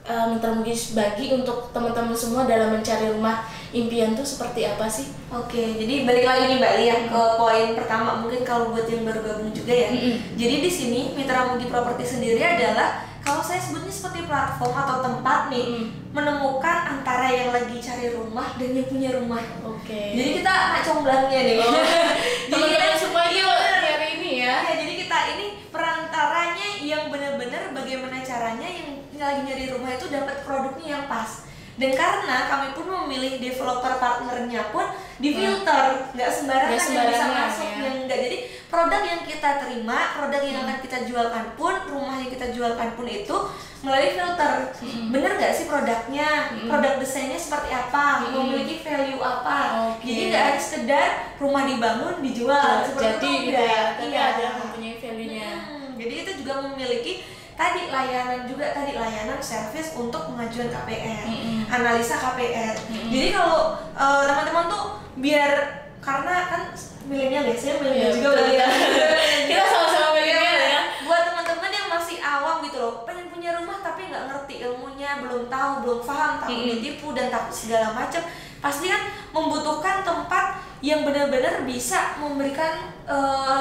[SPEAKER 1] Mitra Mugi bagi untuk teman-teman semua dalam mencari rumah impian tuh seperti apa sih?
[SPEAKER 2] Oke, jadi balik lagi nih Mbak Lia ke poin pertama, mungkin kalau buat yang baru gabung juga ya. Jadi di sini Mitra Mugi Property sendiri adalah, kalau saya sebutnya seperti platform atau tempat nih menemukan antara yang lagi cari rumah dan yang punya rumah.
[SPEAKER 1] Oke.
[SPEAKER 2] Jadi kita anak comblangnya nih.
[SPEAKER 1] Teman-teman semuanya hari ini ya.
[SPEAKER 2] Ya, jadi kita ini perantaranya yang benar-benar bagaimana caranya yang lagi nyari rumah itu dapat produknya yang pas. Dan karena kami pun memilih developer partnernya pun difilter, nggak sembarangan yang bisa masuk,
[SPEAKER 1] ya.
[SPEAKER 2] yang enggak. Jadi produk yang kita terima, produk yang akan kita jualkan pun, rumah yang kita jualkan pun itu melalui filter. Bener nggak sih produknya, produk desainnya seperti apa, memiliki value apa. Jadi nggak hanya sekedar rumah dibangun dijual seperti
[SPEAKER 1] Jadi
[SPEAKER 2] itu
[SPEAKER 1] gitu ya, tapi
[SPEAKER 2] iya.
[SPEAKER 1] ada mempunyai value-nya.
[SPEAKER 2] Jadi itu juga memiliki tadi layanan servis untuk pengajuan KPR, analisa KPR. Jadi kalau teman-teman tuh biar, karena kan milenial ya, saya milenial juga kali ya.
[SPEAKER 1] Kita sama-sama milenial ya.
[SPEAKER 2] Buat teman-teman yang masih awam gitu loh, pengen punya rumah tapi nggak ngerti ilmunya, belum tahu, belum paham, takut ditipu dan takut segala macam, pasti kan membutuhkan tempat yang benar-benar bisa memberikan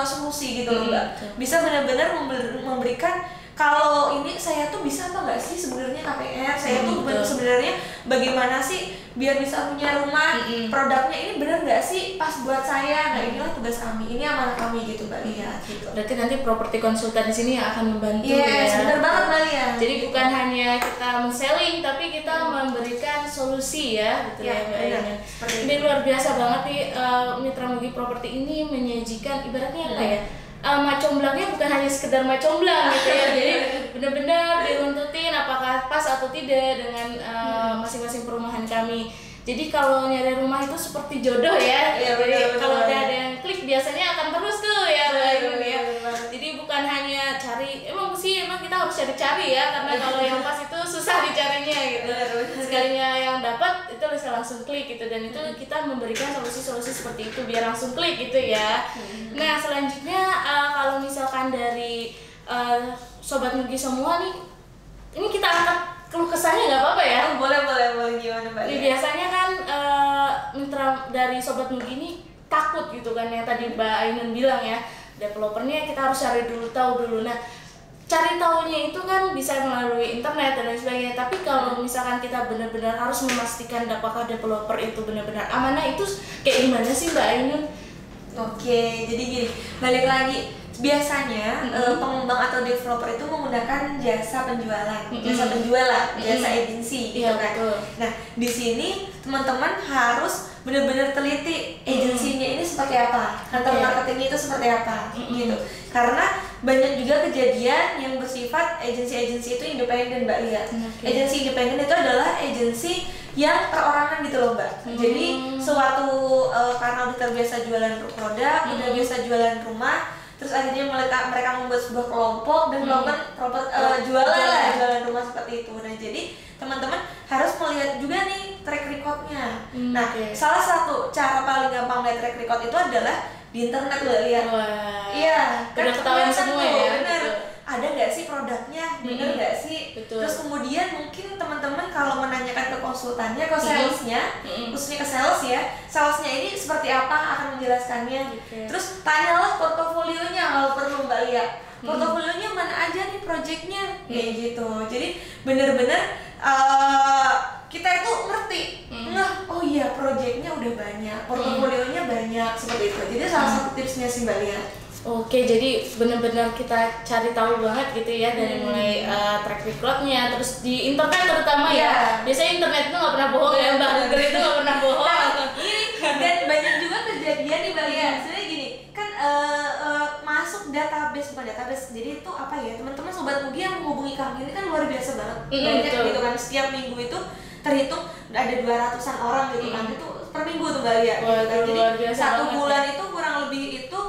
[SPEAKER 2] solusi gitu loh Mbak. Bisa benar-benar memberikan, kalau ini saya tuh bisa apa nggak sih sebenarnya KPR, saya tuh sebenarnya bagaimana sih biar bisa punya rumah, produknya ini benar nggak sih pas buat saya. Nah, inilah tugas kami, ini amanah kami gitu Mbak Lia gitu.
[SPEAKER 1] Berarti nanti properti konsultan di sini akan membantu ya.
[SPEAKER 2] Benar banget Mbak Lia.
[SPEAKER 1] Jadi bukan hanya kita men-selling, tapi kita memberikan solusi ya, gitu ya Mbak Ainun. Ini luar biasa banget nih, Mitra Mugi Property ini menyajikan ibaratnya apa ya? Macomblangnya bukan hanya sekedar macomblang gitu ya, jadi benar-benar diruntutin apakah pas atau tidak dengan masing-masing perumahan kami. Jadi kalau nyari rumah itu seperti jodoh ya, jadi kalau udah ada yang klik biasanya akan terus tuh ya Mbak Ainun ya. Jadi bukan hanya cari, emang memang kita harus cari-cari ya, karena kalau yang pas itu susah dicarinya gitu. Sekalinya yang dapat itu bisa langsung klik gitu, dan itu kita memberikan solusi-solusi seperti itu biar langsung klik gitu ya. Nah selanjutnya kalau misalkan dari Sobat Mugi semua nih, ini kita angkat keluh kesahnya nggak apa-apa ya?
[SPEAKER 2] Boleh gimana Mbak?
[SPEAKER 1] Biasanya kan mitra dari Sobat Mugi ini takut gitu kan, yang tadi Mbak Ainun bilang ya, developernya kita harus cari dulu, tahu dulu. Nah cari tahunya itu kan bisa melalui internet dan lain sebagainya, tapi kalau misalkan kita benar-benar harus memastikan apakah developer itu benar-benar amanah, itu kayak gimana sih Mbak Ainun?
[SPEAKER 2] Oke, jadi gini, balik lagi, biasanya pengembang atau developer itu menggunakan jasa penjualan, jasa agensi gitu kan.
[SPEAKER 1] Betul.
[SPEAKER 2] Nah di sini teman-teman harus benar-benar teliti agensinya ini seperti apa, kantor marketingnya itu seperti apa, gitu. Karena banyak juga kejadian yang bersifat agensi-agensi itu independen Mbak Lia. Agensi independen itu adalah agensi yang perorangan gitu loh Mbak. Jadi suatu karena udah terbiasa jualan produk, udah biasa jualan rumah, terus akhirnya mereka membuat sebuah kelompok dan melakukan jualan rumah seperti itu. Nah jadi teman-teman harus melihat juga nih track recordnya. Nah salah satu cara paling gampang melihat track record itu adalah di internet Mbak Lia. Iya,
[SPEAKER 1] kan ketahuan semua ya.
[SPEAKER 2] Bener. Ada nggak sih produknya, bener nggak sih? Terus kemudian mungkin teman-teman kalau menanyakan ke konsultannya, ke salesnya, khususnya ke sales ya, salesnya ini seperti apa akan menjelaskannya. Terus tanyalah portofolionya kalau perlu Mbak Lia. Portofolionya mana aja nih projectnya, kayak gitu. Jadi bener-bener kita itu ngerti, oh iya projectnya udah banyak, portofolionya banyak, seperti itu. Jadi salah satu tipsnya sih Mbak Lia.
[SPEAKER 1] Oke, jadi benar-benar kita cari tahu banget gitu ya, dari mulai track recordnya, terus di internet terutama ya. Biasanya internet itu nggak pernah bohong ya, Mbak Google itu nggak pernah bohong.
[SPEAKER 2] Dan banyak juga kejadian di Mbak Lia. Sebenarnya gini, kan masuk database, bukan database, jadi itu apa ya, teman-teman Sobat Mugi yang menghubungi kami ini kan luar biasa banget. Banyak gitu kan, setiap minggu itu terhitung ada 200-an orang gitu kan, itu per minggu tuh Mbak Lia. Jadi satu bulan itu kurang lebih itu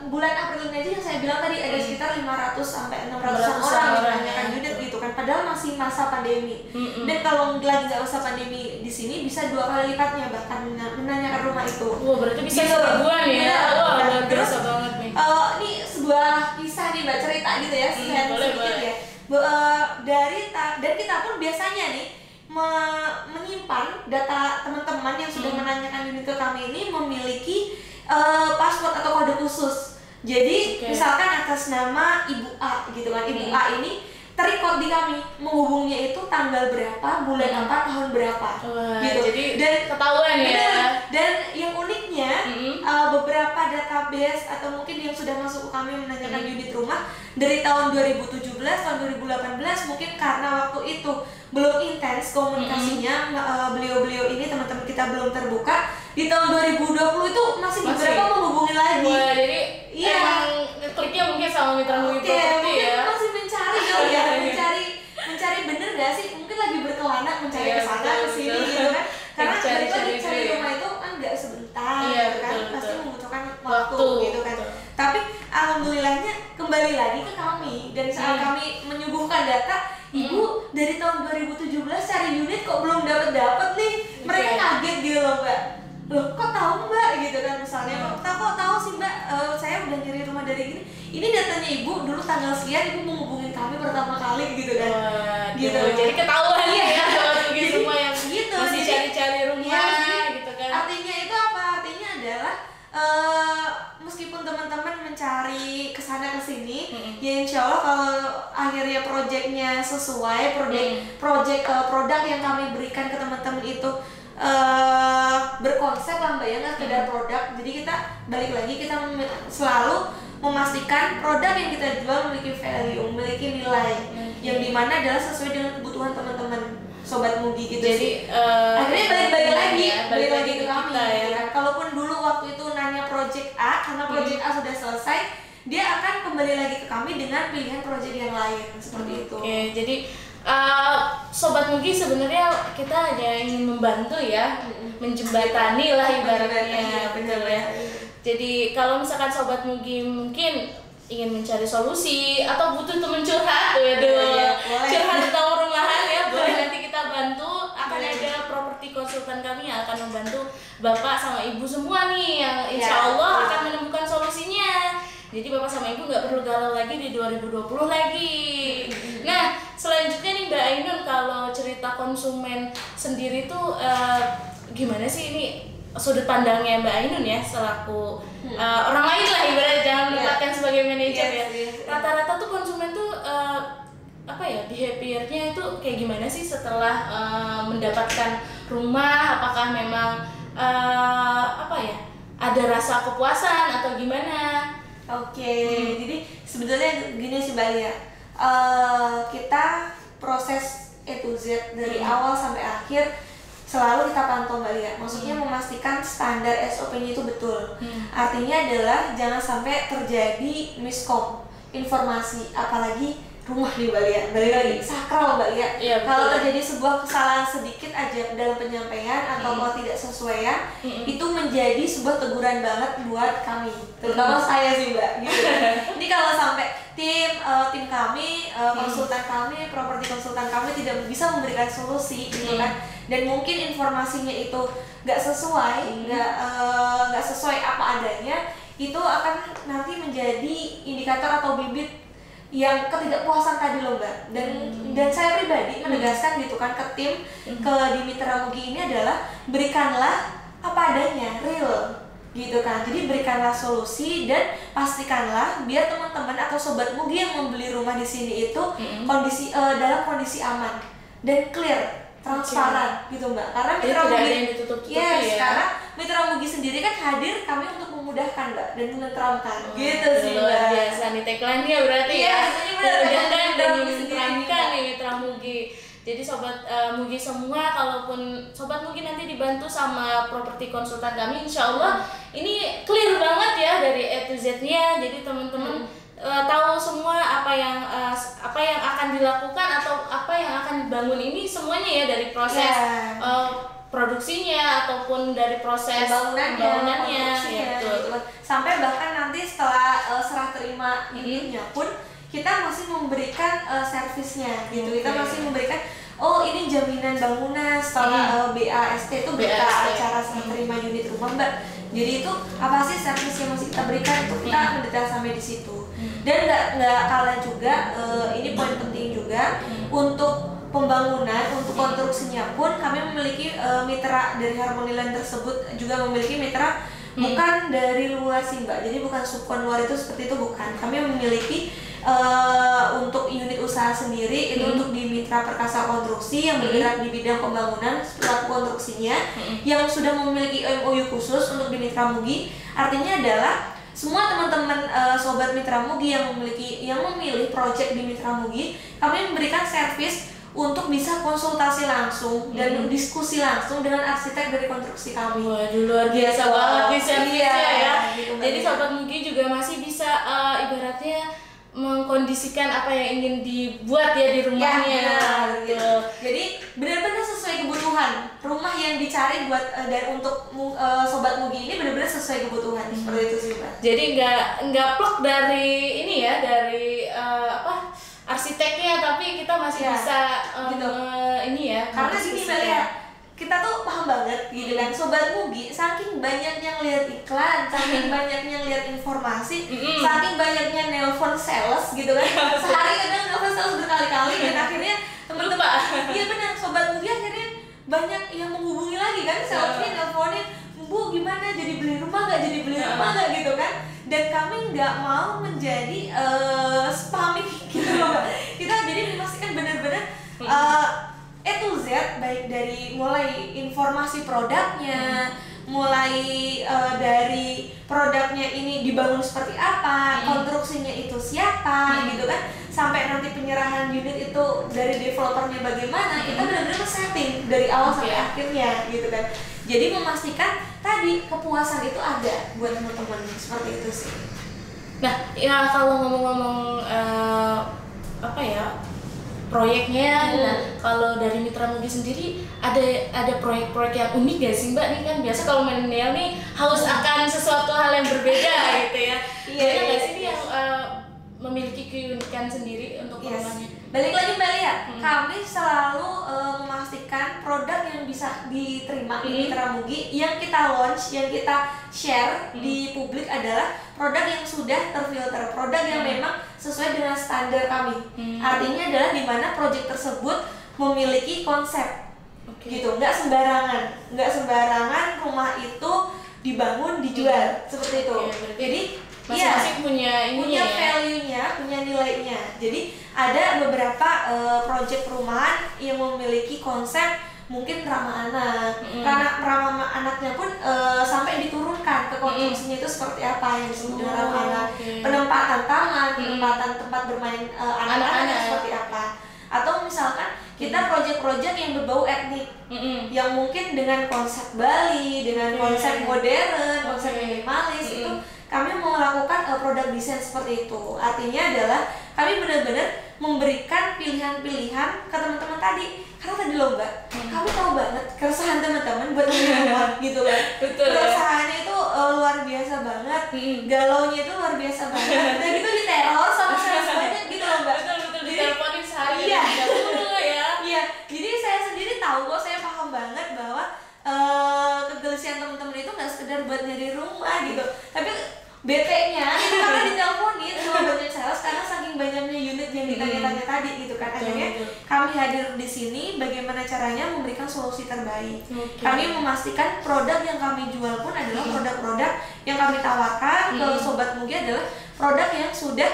[SPEAKER 2] bulan April ini aja yang saya bilang tadi ada sekitar 500 sampai 600 orang yang menanyakan unit gitu kan, padahal masih masa pandemi. Dan kalau lagi nggak masa pandemi di sini bisa 2 kali lipatnya bahkan menanyakan rumah itu.
[SPEAKER 1] Berarti bisa ribuan ya. Luar biasa banget nih.
[SPEAKER 2] Ini sebuah kisah nih Mbak, cerita gitu ya, sedikit ya. Dan kita pun biasanya nih menyimpan data teman-teman yang sudah menanyakan unit ke kami ini memiliki password atau kode khusus. Jadi misalkan atas nama Ibu A gitu kan, Ibu A ini terrecord di kami, menghubungnya itu tanggal berapa, bulan apa, tahun berapa, gitu.
[SPEAKER 1] Jadi
[SPEAKER 2] dan
[SPEAKER 1] ketahuan ya.
[SPEAKER 2] Dan yang uniknya beberapa database atau mungkin yang sudah masuk ke kami menanyakan unit rumah dari tahun 2017, tahun 2018, mungkin karena waktu itu belum intens komunikasinya, beliau-beliau ini teman-teman kita belum terbuka. Di tahun 2020 itu masih beberapa menghubungi lagi.
[SPEAKER 1] Wah, jadi emang kliknya mungkin sama Mitra Mugi Properti ya.
[SPEAKER 2] Masih mencari ya, mencari bener gak sih? Mungkin lagi berkelana mencari kesana kesini gitu kan. Karena cari rumah itu kan gak sebentar gitu kan, pasti membutuhkan waktu gitu kan. Tapi alhamdulillahnya kembali lagi ke kami, dan saat kami menyuguhkan data, Ibu dari tahun 2017 cari unit kok belum dapat nih. Mereka kaget gitu loh Mbak. Loh kok tahu Mbak gitu kan, misalnya kok tahu sih Mbak, saya udah nyari rumah dari gini, ini datanya Ibu dulu tanggal sekian, Ibu mau hubungin kami pertama kali gitu kan. Gitu.
[SPEAKER 1] Jadi ketahuan ya
[SPEAKER 2] jadi,
[SPEAKER 1] semua yang
[SPEAKER 2] gitu,
[SPEAKER 1] masih cari-cari rumah gitu kan.
[SPEAKER 2] Artinya itu apa? Artinya adalah meskipun teman-teman mencari kesana kesini, ya insya Allah kalau akhirnya proyeknya sesuai, produk yang kami berikan ke teman-teman itu berkonsep lah Mbak ya, nggak sekedar produk. Jadi kita balik lagi, kita selalu memastikan produk yang kita jual memiliki value, memiliki nilai yang dimana adalah sesuai dengan kebutuhan teman-teman Sobat Mugi gitu.
[SPEAKER 1] Jadi
[SPEAKER 2] akhirnya balik lagi ke kami ya. Kalaupun dulu waktu itu nanya project A, karena project A sudah selesai, dia akan kembali lagi ke kami dengan pilihan project yang lain seperti itu.
[SPEAKER 1] Oke, jadi Sobat Mugi sebenarnya kita hanya ingin membantu ya, menjembatani lah ibaratnya, betul ya. Jadi kalau misalkan Sobat Mugi mungkin ingin mencari solusi atau butuh teman curhat,
[SPEAKER 2] Iya,
[SPEAKER 1] curhat tentang perumahan ya, boleh nanti kita bantu. Akan ada properti konsultan kami yang akan membantu bapak sama ibu semua nih yang insya Allah akan menemukan solusinya. Jadi bapak sama ibu nggak perlu galau lagi di 2020 lagi. Nah selanjutnya nih Mbak Ainun, kalau cerita konsumen sendiri tuh gimana sih ini sudut pandangnya Mbak Ainun ya selaku orang lain lah ibaratnya, jangan menempatkan sebagai manajer ya. Rata-rata tuh konsumen tuh apa ya, behaviornya itu kayak gimana sih setelah mendapatkan rumah? Apakah memang apa ya, ada rasa kepuasan atau gimana?
[SPEAKER 2] Jadi sebetulnya gini sih Mbak Lia, kita proses A to Z dari awal sampai akhir selalu kita pantau Mbak Lia. Maksudnya memastikan standar SOP-nya itu betul. Artinya adalah jangan sampai terjadi miskom informasi, apalagi rumah nih Mbak Lia. Balik lagi sakral Mbak Lia. Kalau terjadi sebuah kesalahan sedikit aja dalam penyampaian atau kalau tidak sesuai itu menjadi sebuah teguran banget buat kami. Terutama saya sih Mbak. Gitu. Ini kalau sampai tim kami, konsultan kami, properti konsultan kami tidak bisa memberikan solusi gitu kan, dan mungkin informasinya itu nggak sesuai, nggak sesuai apa adanya, itu akan nanti menjadi indikator atau bibit yang ketidakpuasan tadi loh Mbak. Dan saya pribadi menegaskan gitu kan ke tim, ke di Mitra Mugi ini adalah berikanlah apa adanya, real gitu kan. Jadi berikanlah solusi dan pastikanlah biar teman-teman atau sobat Mugi yang membeli rumah di sini itu kondisi dalam kondisi aman dan clear, transparan gitu Mbak. Karena Mitra Mugi karena Mitra Mugi sendiri kan hadir kami untuk memudahkan Mbak dan menenteramkan. Gitu sih Mbak.
[SPEAKER 1] Luar biasa nih tagline-nya berarti ya. Memudahkan dan menenteramkan nih Mitra Mugi. Jadi sobat Mugi semua, kalaupun sobat Mugi nanti dibantu sama properti konsultan kami, insya Allah ini clear banget ya dari A to Z-nya. Jadi teman-teman tahu semua apa yang akan dilakukan atau apa yang akan dibangun ini semuanya ya, dari proses produksinya ataupun dari proses bangunannya ya, betul.
[SPEAKER 2] Sampai bahkan nanti setelah serah terima unitnya pun kita masih memberikan servisnya gitu. Kita masih memberikan ini jaminan bangunan setelah BAST itu berita acara serah terima unit rumah Mbak. Jadi itu apa sih servis yang masih kita berikan, itu kita mendetail sampai di situ. Dan nggak kalah juga, ini poin penting juga untuk pembangunan, untuk konstruksinya pun kami memiliki mitra dari Harmony Land tersebut juga memiliki mitra bukan dari luar sih Mbak. Jadi bukan subkon luar itu seperti itu, bukan. Kami memiliki untuk unit usaha sendiri itu untuk di Mitra Perkasa Konstruksi yang bergerak di bidang pembangunan pelaku konstruksinya yang sudah memiliki MOU khusus untuk di Mitra Mugi. Artinya adalah semua teman-teman sobat Mitra Mugi yang memilih proyek di Mitra Mugi, kami memberikan servis untuk bisa konsultasi langsung dan diskusi langsung dengan arsitek dari konstruksi kami.
[SPEAKER 1] Waduh, luar biasa banget nih servisnya ya.
[SPEAKER 2] Gitu,
[SPEAKER 1] jadi sobat Mugi juga masih bisa ibaratnya mengkondisikan apa yang ingin dibuat ya di rumahnya.
[SPEAKER 2] Gitu. Jadi benar-benar sesuai kebutuhan rumah yang dicari buat dan untuk sobat Mugi ini benar-benar sesuai kebutuhan. Seperti itu sih Mbak.
[SPEAKER 1] Jadi nggak plek dari ini ya, dari arsiteknya, tapi kita masih bisa
[SPEAKER 2] gitu.
[SPEAKER 1] Ini ya.
[SPEAKER 2] Karena gini Mbak ya, kita tuh paham banget gitu kan, sobat Mugi saking banyaknya lihat iklan, saking banyaknya lihat informasi, saking banyaknya nelpon sales gitu kan, sehari kadang nelpon sales berkali-kali dan akhirnya teman-teman, iya benar, sobat Mugi akhirnya banyak yang menghubungi lagi kan, salesnya nelponin, Bu gimana jadi beli rumah nggak gitu kan, dan kami nggak mau menjadi spamming gitu loh. Kita jadi memastikan benar-benar A to Z, baik dari mulai informasi produknya, mulai dari produknya ini dibangun seperti apa, konstruksinya itu siapa gitu kan, sampai nanti penyerahan unit itu dari developernya bagaimana, kita benar-benar setting dari awal sampai akhirnya gitu kan. Jadi memastikan tadi kepuasan itu ada buat teman-teman, seperti itu sih.
[SPEAKER 1] Nah ya, kalau ngomong-ngomong proyeknya, nah kalau dari Mitra Mugi sendiri ada proyek-proyek yang unik gak sih Mbak? Nih kan biasa kalau milenial nih haus akan sesuatu hal yang berbeda gitu ya. Iya nggak sih yang memiliki keunikan sendiri untuk rumahnya.
[SPEAKER 2] Balik lagi Mbak Lia, kami selalu memastikan produk yang bisa diterima di Mitra Mugi yang kita launch, yang kita share di publik adalah produk yang sudah terfilter, produk yang memang sesuai dengan standar kami. Artinya adalah di mana proyek tersebut memiliki konsep, gitu, nggak sembarangan rumah itu dibangun dijual seperti itu. Jadi
[SPEAKER 1] masing-masing punya
[SPEAKER 2] value-nya, punya nilainya. Jadi ada beberapa proyek perumahan yang memiliki konsep mungkin ramah anak, karena ramah anaknya pun sampai diturunkan ke konstruksinya itu seperti apa yang disebut dengan ramah anak, penempatan taman, penempatan tempat bermain anak-anak seperti apa, atau misalkan kita proyek-proyek yang berbau etnik, yang mungkin dengan konsep Bali, dengan konsep modern, konsep minimalis itu kami mau melakukan produk desain seperti itu. Artinya adalah kami benar-benar memberikan pilihan-pilihan ke teman-teman tadi. Karena tadi loh Mbak, kami tahu banget keresahan teman-teman buat rumah gitu kan. Keresahannya itu luar biasa banget, galaunya itu luar biasa banget. Dan itu diteror sama sales banyak gitu loh Mbak.
[SPEAKER 1] Betul, diteleponin sehari
[SPEAKER 2] ya.
[SPEAKER 1] Iya.
[SPEAKER 2] Jadi saya sendiri tahu kok, saya paham banget bahwa kegelesian teman-teman itu nggak sekedar buat nyari rumah gitu, tapi BT-nya itu karena diteleponin sama banyak sales karena saking banyaknya unit yang ditanya-tanya tadi gitu kan. Akhirnya kami hadir di sini bagaimana caranya memberikan solusi terbaik. Kami memastikan produk yang kami jual pun adalah produk-produk yang kami tawarkan ke Sobat Mugi adalah produk yang sudah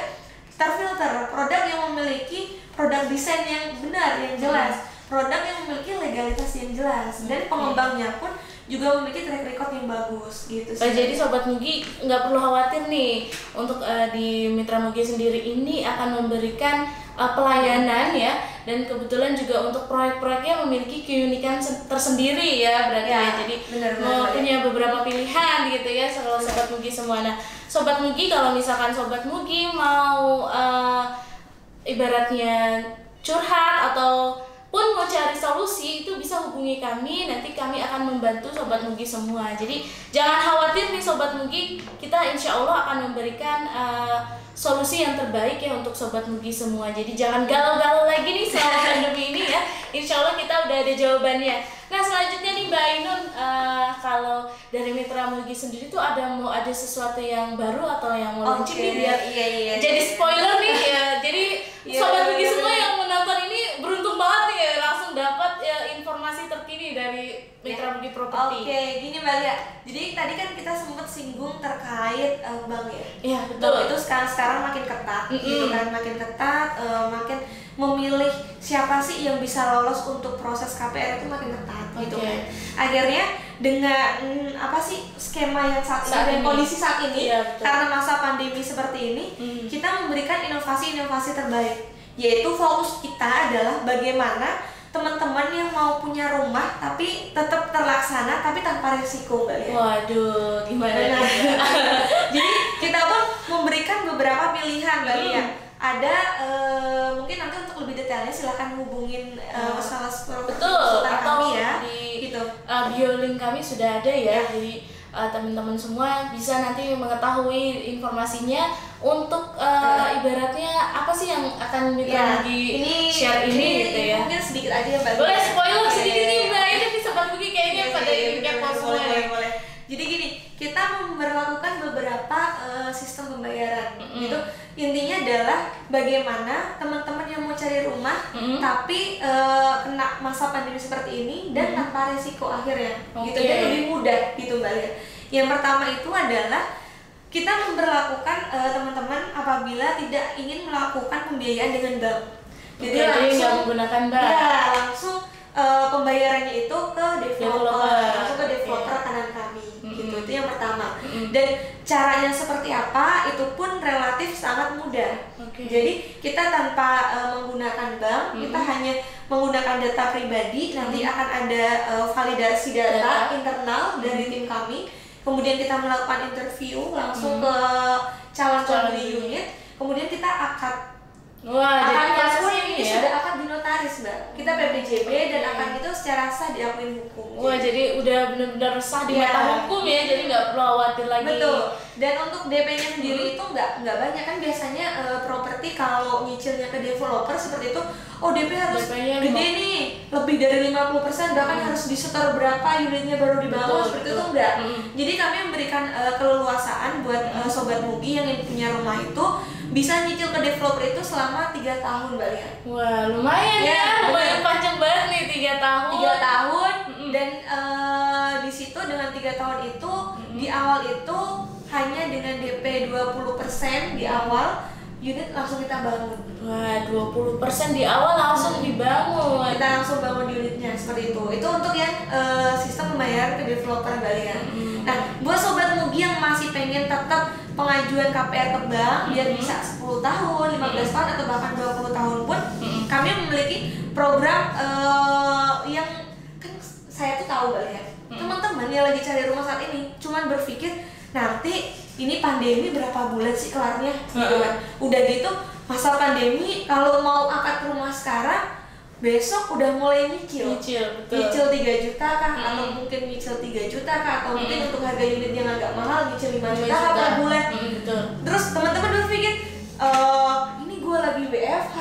[SPEAKER 2] terfilter, produk yang memiliki produk desain yang benar, yang jelas, produk yang memiliki legalitas yang jelas, dan pengembangnya pun juga memiliki track record yang bagus gitu sih.
[SPEAKER 1] Jadi Sobat Mugi nggak perlu khawatir nih, untuk di Mitra Mugi sendiri ini akan memberikan pelayanan ya, dan kebetulan juga untuk proyek-proyeknya memiliki keunikan tersendiri ya berarti ya. Jadi punya beberapa pilihan gitu ya kalau Sobat Mugi semua. Nah Sobat Mugi, kalau misalkan Sobat Mugi mau ibaratnya curhat atau pun mau cari solusi, itu bisa hubungi kami, nanti kami akan membantu Sobat Mugi semua. Jadi jangan khawatir nih Sobat Mugi, kita insya Allah akan memberikan solusi yang terbaik ya untuk Sobat Mugi semua. Jadi jangan galau-galau lagi nih selama pandemi ini ya, insya Allah kita udah ada jawabannya. Nah selanjutnya nih Mbak Ainun, kalau dari Mitra Mugi sendiri tuh mau ada sesuatu yang baru atau yang mau launching nih biar jadi spoiler nih ya. Jadi Sobat Mugi semua yang menonton ini beruntung banget nih ya, langsung dapat informasi terkini dari Mitra Mugi Properti.
[SPEAKER 2] Gini Mbak Lia, jadi tadi kan kita sempat singgung terkait bank ya.
[SPEAKER 1] Iya betul.
[SPEAKER 2] Bank itu sekarang makin ketat, gitu kan, makin ketat, makin memilih siapa sih yang bisa lolos untuk proses KPR itu makin ketat, gitu kan. Akhirnya dengan skema yang saat ini, kondisi saat ini, karena masa pandemi seperti ini, kita memberikan inovasi-inovasi terbaik, yaitu fokus kita adalah bagaimana teman-teman yang mau punya rumah tapi tetap terlaksana tapi tanpa risiko, Mbak Lia.
[SPEAKER 1] Waduh, gimana?
[SPEAKER 2] Jadi kita pun memberikan beberapa pilihan, Mbak Lia. Ada mungkin nanti untuk lebih detailnya silahkan hubungin salah satu kami ya.
[SPEAKER 1] Di gitu. Bio-link kami sudah ada ya. Jadi teman-teman semua bisa nanti mengetahui informasinya untuk ibaratnya apa sih yang akan Mitra Mugi share ini gitu ya.
[SPEAKER 2] Mungkin sedikit aja ya Mbak.
[SPEAKER 1] Boleh spoiler sedikit nih Mbak, ini bisa Sobat Mugi kayaknya pada kepo semua.
[SPEAKER 2] Boleh. Jadi gini, kita memperlakukan beberapa sistem pembayaran gitu. Intinya adalah bagaimana teman-teman yang mau cari rumah tapi kena masa pandemi seperti ini dan tanpa risiko akhirnya gitu, dan lebih mudah gitu Mbak Lia. Yang pertama itu adalah kita memperlakukan teman-teman apabila tidak ingin melakukan pembiayaan dengan bank. Jadi langsung
[SPEAKER 1] menggunakan bank.
[SPEAKER 2] Ya, langsung pembayarannya itu ke developer, langsung ke developer kanan kami. Gitu, itu yang pertama. Dan caranya seperti apa itu pun relatif sangat mudah. Jadi kita tanpa menggunakan bank, kita hanya menggunakan data pribadi. Nanti akan ada validasi data internal dari tim kami. Kemudian kita melakukan interview langsung ke calon pembeli unit. Kemudian kita akad.
[SPEAKER 1] Wah,
[SPEAKER 2] akad
[SPEAKER 1] jadi
[SPEAKER 2] pun
[SPEAKER 1] ini
[SPEAKER 2] sudah akad di notaris, Mbak. kita PPJB dan akad itu secara sah diakui hukum.
[SPEAKER 1] Wah, jadi udah benar-benar sah di
[SPEAKER 2] Iya.
[SPEAKER 1] mata hukum ya, jadi nggak perlu khawatir lagi.
[SPEAKER 2] Betul. Dan untuk DP-nya sendiri itu nggak banyak kan, biasanya properti kalau nyicilnya ke developer seperti itu, oh DP harus
[SPEAKER 1] DP-nya
[SPEAKER 2] gede nih, lebih dari 50%, bahkan harus disetor berapa unitnya baru dibangun.
[SPEAKER 1] Betul,
[SPEAKER 2] seperti
[SPEAKER 1] betul.
[SPEAKER 2] itu enggak. Jadi kami memberikan keleluasaan buat Sobat Mugi yang punya rumah itu bisa nyicil ke developer itu selama 3 tahun, Mbak Lia.
[SPEAKER 1] Wah, lumayan
[SPEAKER 2] Ya,
[SPEAKER 1] ya, lumayan
[SPEAKER 2] betul.
[SPEAKER 1] panjang banget nih 3 tahun.
[SPEAKER 2] 3 tahun dan di situ dengan 3 tahun itu di awal itu hanya dengan DP 20% di awal, unit langsung kita bangun.
[SPEAKER 1] Wah, 20% di awal langsung dibangun.
[SPEAKER 2] Kita langsung bangun unitnya seperti itu. Itu untuk yang sistem pembayaran ke developer, Mbak Lia. Nah, buat Sobat Mugi yang masih pengen tetap pengajuan KPR ke bank biar bisa 10 tahun, 15 tahun atau bahkan 20 tahun pun, kami memiliki program yang kan saya tuh tahu, Mbak Lia. Teman-teman yang lagi cari rumah saat ini cuman berpikir nanti ini pandemi berapa bulan sih kelarnya, gitu kan. Udah gitu masa pandemi kalau mau akad rumah sekarang, besok udah mulai nyicil.
[SPEAKER 1] Betul.
[SPEAKER 2] Nyicil 3 juta kah, atau mungkin nyicil 3 juta kah, atau mungkin untuk harga unit yang agak mahal nyicil 5 juta kah per bulan.
[SPEAKER 1] Betul.
[SPEAKER 2] Terus teman-teman berpikir, ini gue lagi WFH,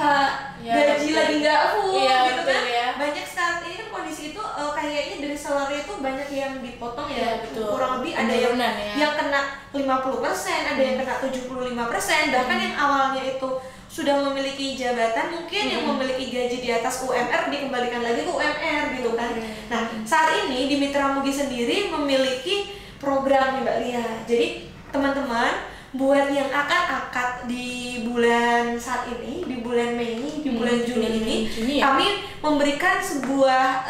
[SPEAKER 1] Ya,
[SPEAKER 2] gaji
[SPEAKER 1] betul.
[SPEAKER 2] lagi nggak full,
[SPEAKER 1] Iya,
[SPEAKER 2] gitu
[SPEAKER 1] betul,
[SPEAKER 2] kan.
[SPEAKER 1] ya.
[SPEAKER 2] Banyak saat ini kan kondisi itu kayaknya dari salary itu banyak yang dipotong
[SPEAKER 1] Iya,
[SPEAKER 2] ya,
[SPEAKER 1] betul.
[SPEAKER 2] kurang lebih ada yang
[SPEAKER 1] Penurunan, ya.
[SPEAKER 2] yang kena 50%, ada yang kena 75%, bahkan yang awalnya itu sudah memiliki jabatan, mungkin yang memiliki gaji di atas UMR dikembalikan lagi ke UMR gitu kan. Nah, saat ini di Mitra Mugi sendiri memiliki program nih Mbak Lia. Jadi teman-teman buat yang akan akad di bulan saat ini, di bulan Mei, di bulan Juni ini,
[SPEAKER 1] Juni, ya?
[SPEAKER 2] kami memberikan sebuah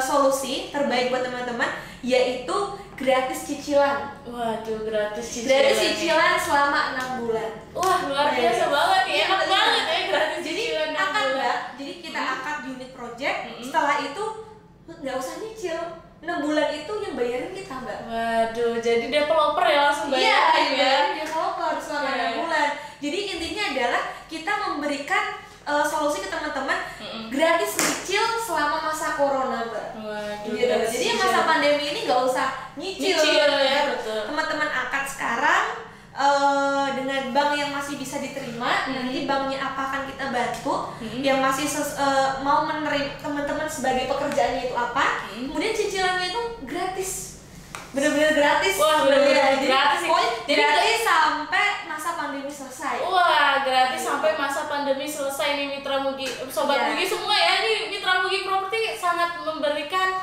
[SPEAKER 2] solusi terbaik buat teman-teman, yaitu gratis cicilan.
[SPEAKER 1] Waduh, gratis cicilan.
[SPEAKER 2] Gratis cicilan selama 6 bulan.
[SPEAKER 1] Wah, luar biasa banget ya.
[SPEAKER 2] Iya,
[SPEAKER 1] Enak
[SPEAKER 2] betul.
[SPEAKER 1] banget ya gratis
[SPEAKER 2] Jadi
[SPEAKER 1] cicilan 6
[SPEAKER 2] akad
[SPEAKER 1] bulan.
[SPEAKER 2] Mbak, jadi kita akad unit project, setelah itu nggak usah nyicil. 6 bulan itu yang bayarin kita, Mbak.
[SPEAKER 1] Waduh, jadi developer ya langsung
[SPEAKER 2] Iya,
[SPEAKER 1] bayarin ya.
[SPEAKER 2] bayarin developer selama
[SPEAKER 1] Oke.
[SPEAKER 2] 6 bulan. Jadi intinya adalah kita memberikan solusi ke teman-teman gratis nyicil selama masa corona, Mbak.
[SPEAKER 1] Waduh,
[SPEAKER 2] Gitu.
[SPEAKER 1] gratis
[SPEAKER 2] Jadi
[SPEAKER 1] cicilan.
[SPEAKER 2] masa pandemi ini nggak usah nyicil.
[SPEAKER 1] Nyicil, ya, betul.
[SPEAKER 2] Teman-teman akad sekarang dengan bank yang masih bisa diterima, nanti banknya apa akan kita bantu, yang masih mau menerima teman-teman sebagai pekerjaannya itu apa, kemudian cicilannya itu gratis, benar-benar gratis.
[SPEAKER 1] Wah, benar-benar
[SPEAKER 2] Jadi,
[SPEAKER 1] gratis sih.
[SPEAKER 2] pokoknya
[SPEAKER 1] Jadi
[SPEAKER 2] gratis sampai masa pandemi selesai.
[SPEAKER 1] Wah, gratis sampai masa pandemi selesai nih Mitra Mugi. Sobat
[SPEAKER 2] Iya.
[SPEAKER 1] Mugi semua ya, ini Mitra Mugi Property sangat memberikan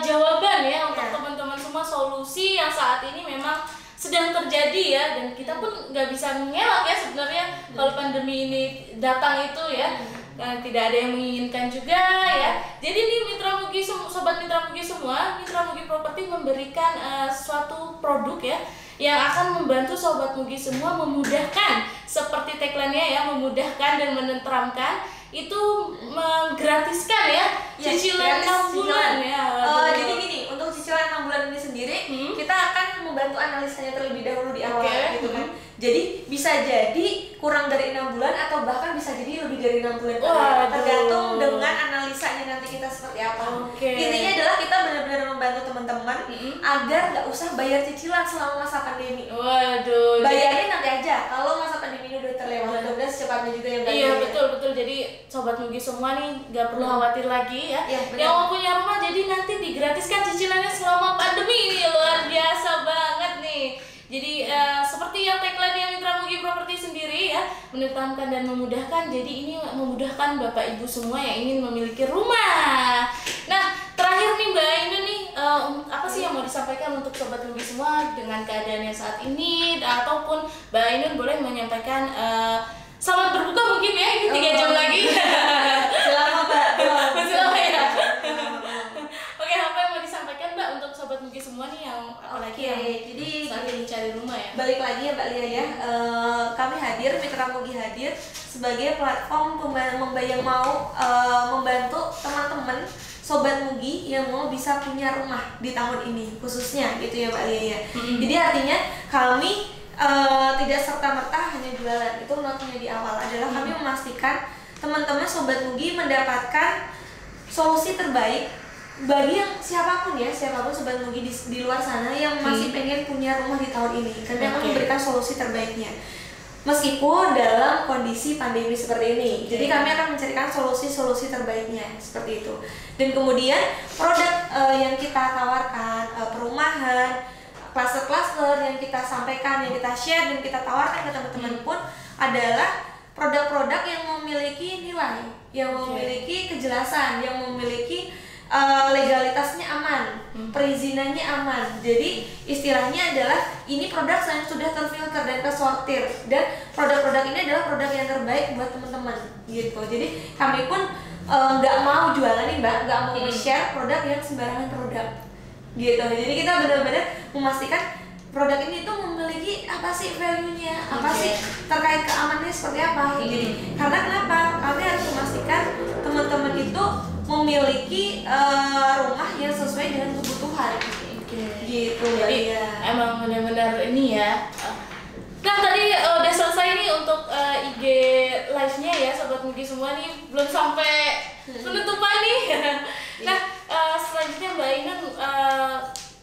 [SPEAKER 1] jawaban ya untuk
[SPEAKER 2] Iya.
[SPEAKER 1] teman-teman semua, solusi yang saat ini memang sedang terjadi ya, dan kita pun nggak bisa mengelak ya sebenarnya kalau pandemi ini datang itu ya. Tidak ada yang menginginkan juga ya. Jadi nih Mitra Mugi, sobat Mitra Mugi semua, Mitra Mugi Property memberikan suatu produk ya yang akan membantu sobat Mugi semua, memudahkan, seperti tagline-nya ya, memudahkan dan menenteramkan, itu menggratiskan ya cicilan
[SPEAKER 2] gratis
[SPEAKER 1] 6 bulan
[SPEAKER 2] cicilan.
[SPEAKER 1] ya.
[SPEAKER 2] Jadi gini, untuk cicilan 6 bulan ini sendiri, kita akan membantu analisanya terlebih dahulu di awal,
[SPEAKER 1] Oke.
[SPEAKER 2] gitu kan. Jadi bisa jadi kurang dari 6 bulan atau bahkan bisa jadi lebih dari 6 bulan.
[SPEAKER 1] Waduh.
[SPEAKER 2] Tergantung dengan analisanya nanti kita seperti apa.
[SPEAKER 1] Oke.
[SPEAKER 2] Intinya adalah kita benar-benar membantu teman-teman agar nggak usah bayar cicilan selama masa pandemi.
[SPEAKER 1] Waduh.
[SPEAKER 2] Bayarnya nanti aja kalau masa pandemi ini udah terlewat. Mudah-mudahan secepatnya juga yang
[SPEAKER 1] Iya, betul. Jadi sobat Mugi semua nih nggak perlu khawatir lagi ya.
[SPEAKER 2] Iya, benar.
[SPEAKER 1] Yang mau punya rumah jadi nanti digratiskan cicilannya selama pandemi ini, luar biasa banget nih. Jadi seperti yang tagline yang Mitra Mugi Property sendiri ya, menenteramkan dan memudahkan. Jadi ini memudahkan Bapak Ibu semua yang ingin memiliki rumah. Nah, terakhir nih Mbak Ainun nih, apa sih yang mau disampaikan untuk sobat Mugi semua dengan keadaan yang saat ini, ataupun Mbak Ainun boleh menyampaikan selamat berbuka mungkin ya, ini 3 jam lagi.
[SPEAKER 2] Selama Mbak.
[SPEAKER 1] Masih lama ya. Oke, apa yang mau disampaikan Mbak untuk sobat Mugi semua nih yang apalagi
[SPEAKER 2] Oke,
[SPEAKER 1] yang
[SPEAKER 2] jadi
[SPEAKER 1] saat ini cari rumah ya?
[SPEAKER 2] balik lagi ya Mbak Lia ya, kami hadir, Mitra Mugi hadir sebagai platform yang mau membantu teman-teman sobat Mugi yang mau bisa punya rumah di tahun ini khususnya gitu ya Mbak Lia ya. Jadi artinya kami tidak serta-merta hanya jualan, itu notnya di awal adalah kami memastikan teman-teman Sobat Mugi mendapatkan solusi terbaik bagi yang siapapun Sobat Mugi di luar sana yang masih pengen punya rumah di tahun ini. Kami akan memberikan solusi terbaiknya meskipun dalam kondisi pandemi seperti ini. Jadi kami akan mencarikan solusi-solusi terbaiknya seperti itu. Dan kemudian produk yang kita tawarkan, perumahan, klaster-klaster yang kita sampaikan, yang kita share dan kita tawarkan ke teman-teman pun adalah produk-produk yang memiliki nilai, yang memiliki kejelasan, yang memiliki legalitasnya aman, perizinannya aman. Jadi istilahnya adalah ini produk yang sudah terfilter dan tersortir, dan produk-produk ini adalah produk yang terbaik buat teman-teman gitu. Jadi kami pun nggak mau jualan nih Mbak, nggak mau share produk yang sembarangan produk gitu. Jadi kita benar-benar memastikan produk ini tuh memiliki apa sih value-nya, apa sih terkait keamanannya seperti apa. Jadi karena kenapa? Kami harus memastikan teman-teman itu memiliki rumah yang sesuai dengan kebutuhan. Gitu.
[SPEAKER 1] Jadi emang benar-benar ini ya. Nah tadi udah selesai nih untuk IG live-nya ya Sobat Mugi semua nih, belum sampai penutupan nih. Nah selanjutnya Mbak Ainun,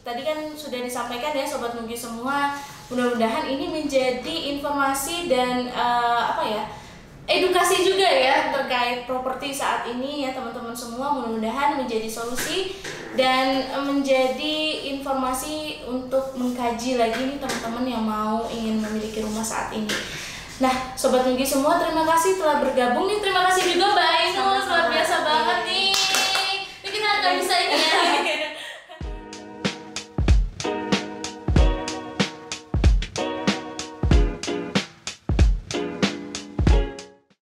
[SPEAKER 1] tadi kan sudah disampaikan ya Sobat Mugi semua, mudah-mudahan ini menjadi informasi dan edukasi juga ya terkait properti saat ini ya teman-teman semua. Mudah-mudahan menjadi solusi dan menjadi informasi untuk mengkaji lagi nih teman-teman yang ingin memiliki rumah saat ini. Nah Sobat Mugi semua, terima kasih telah bergabung nih. Terima kasih juga Mbak Ainun, luar biasa banget nih. Ini kita nggak bisa ini ya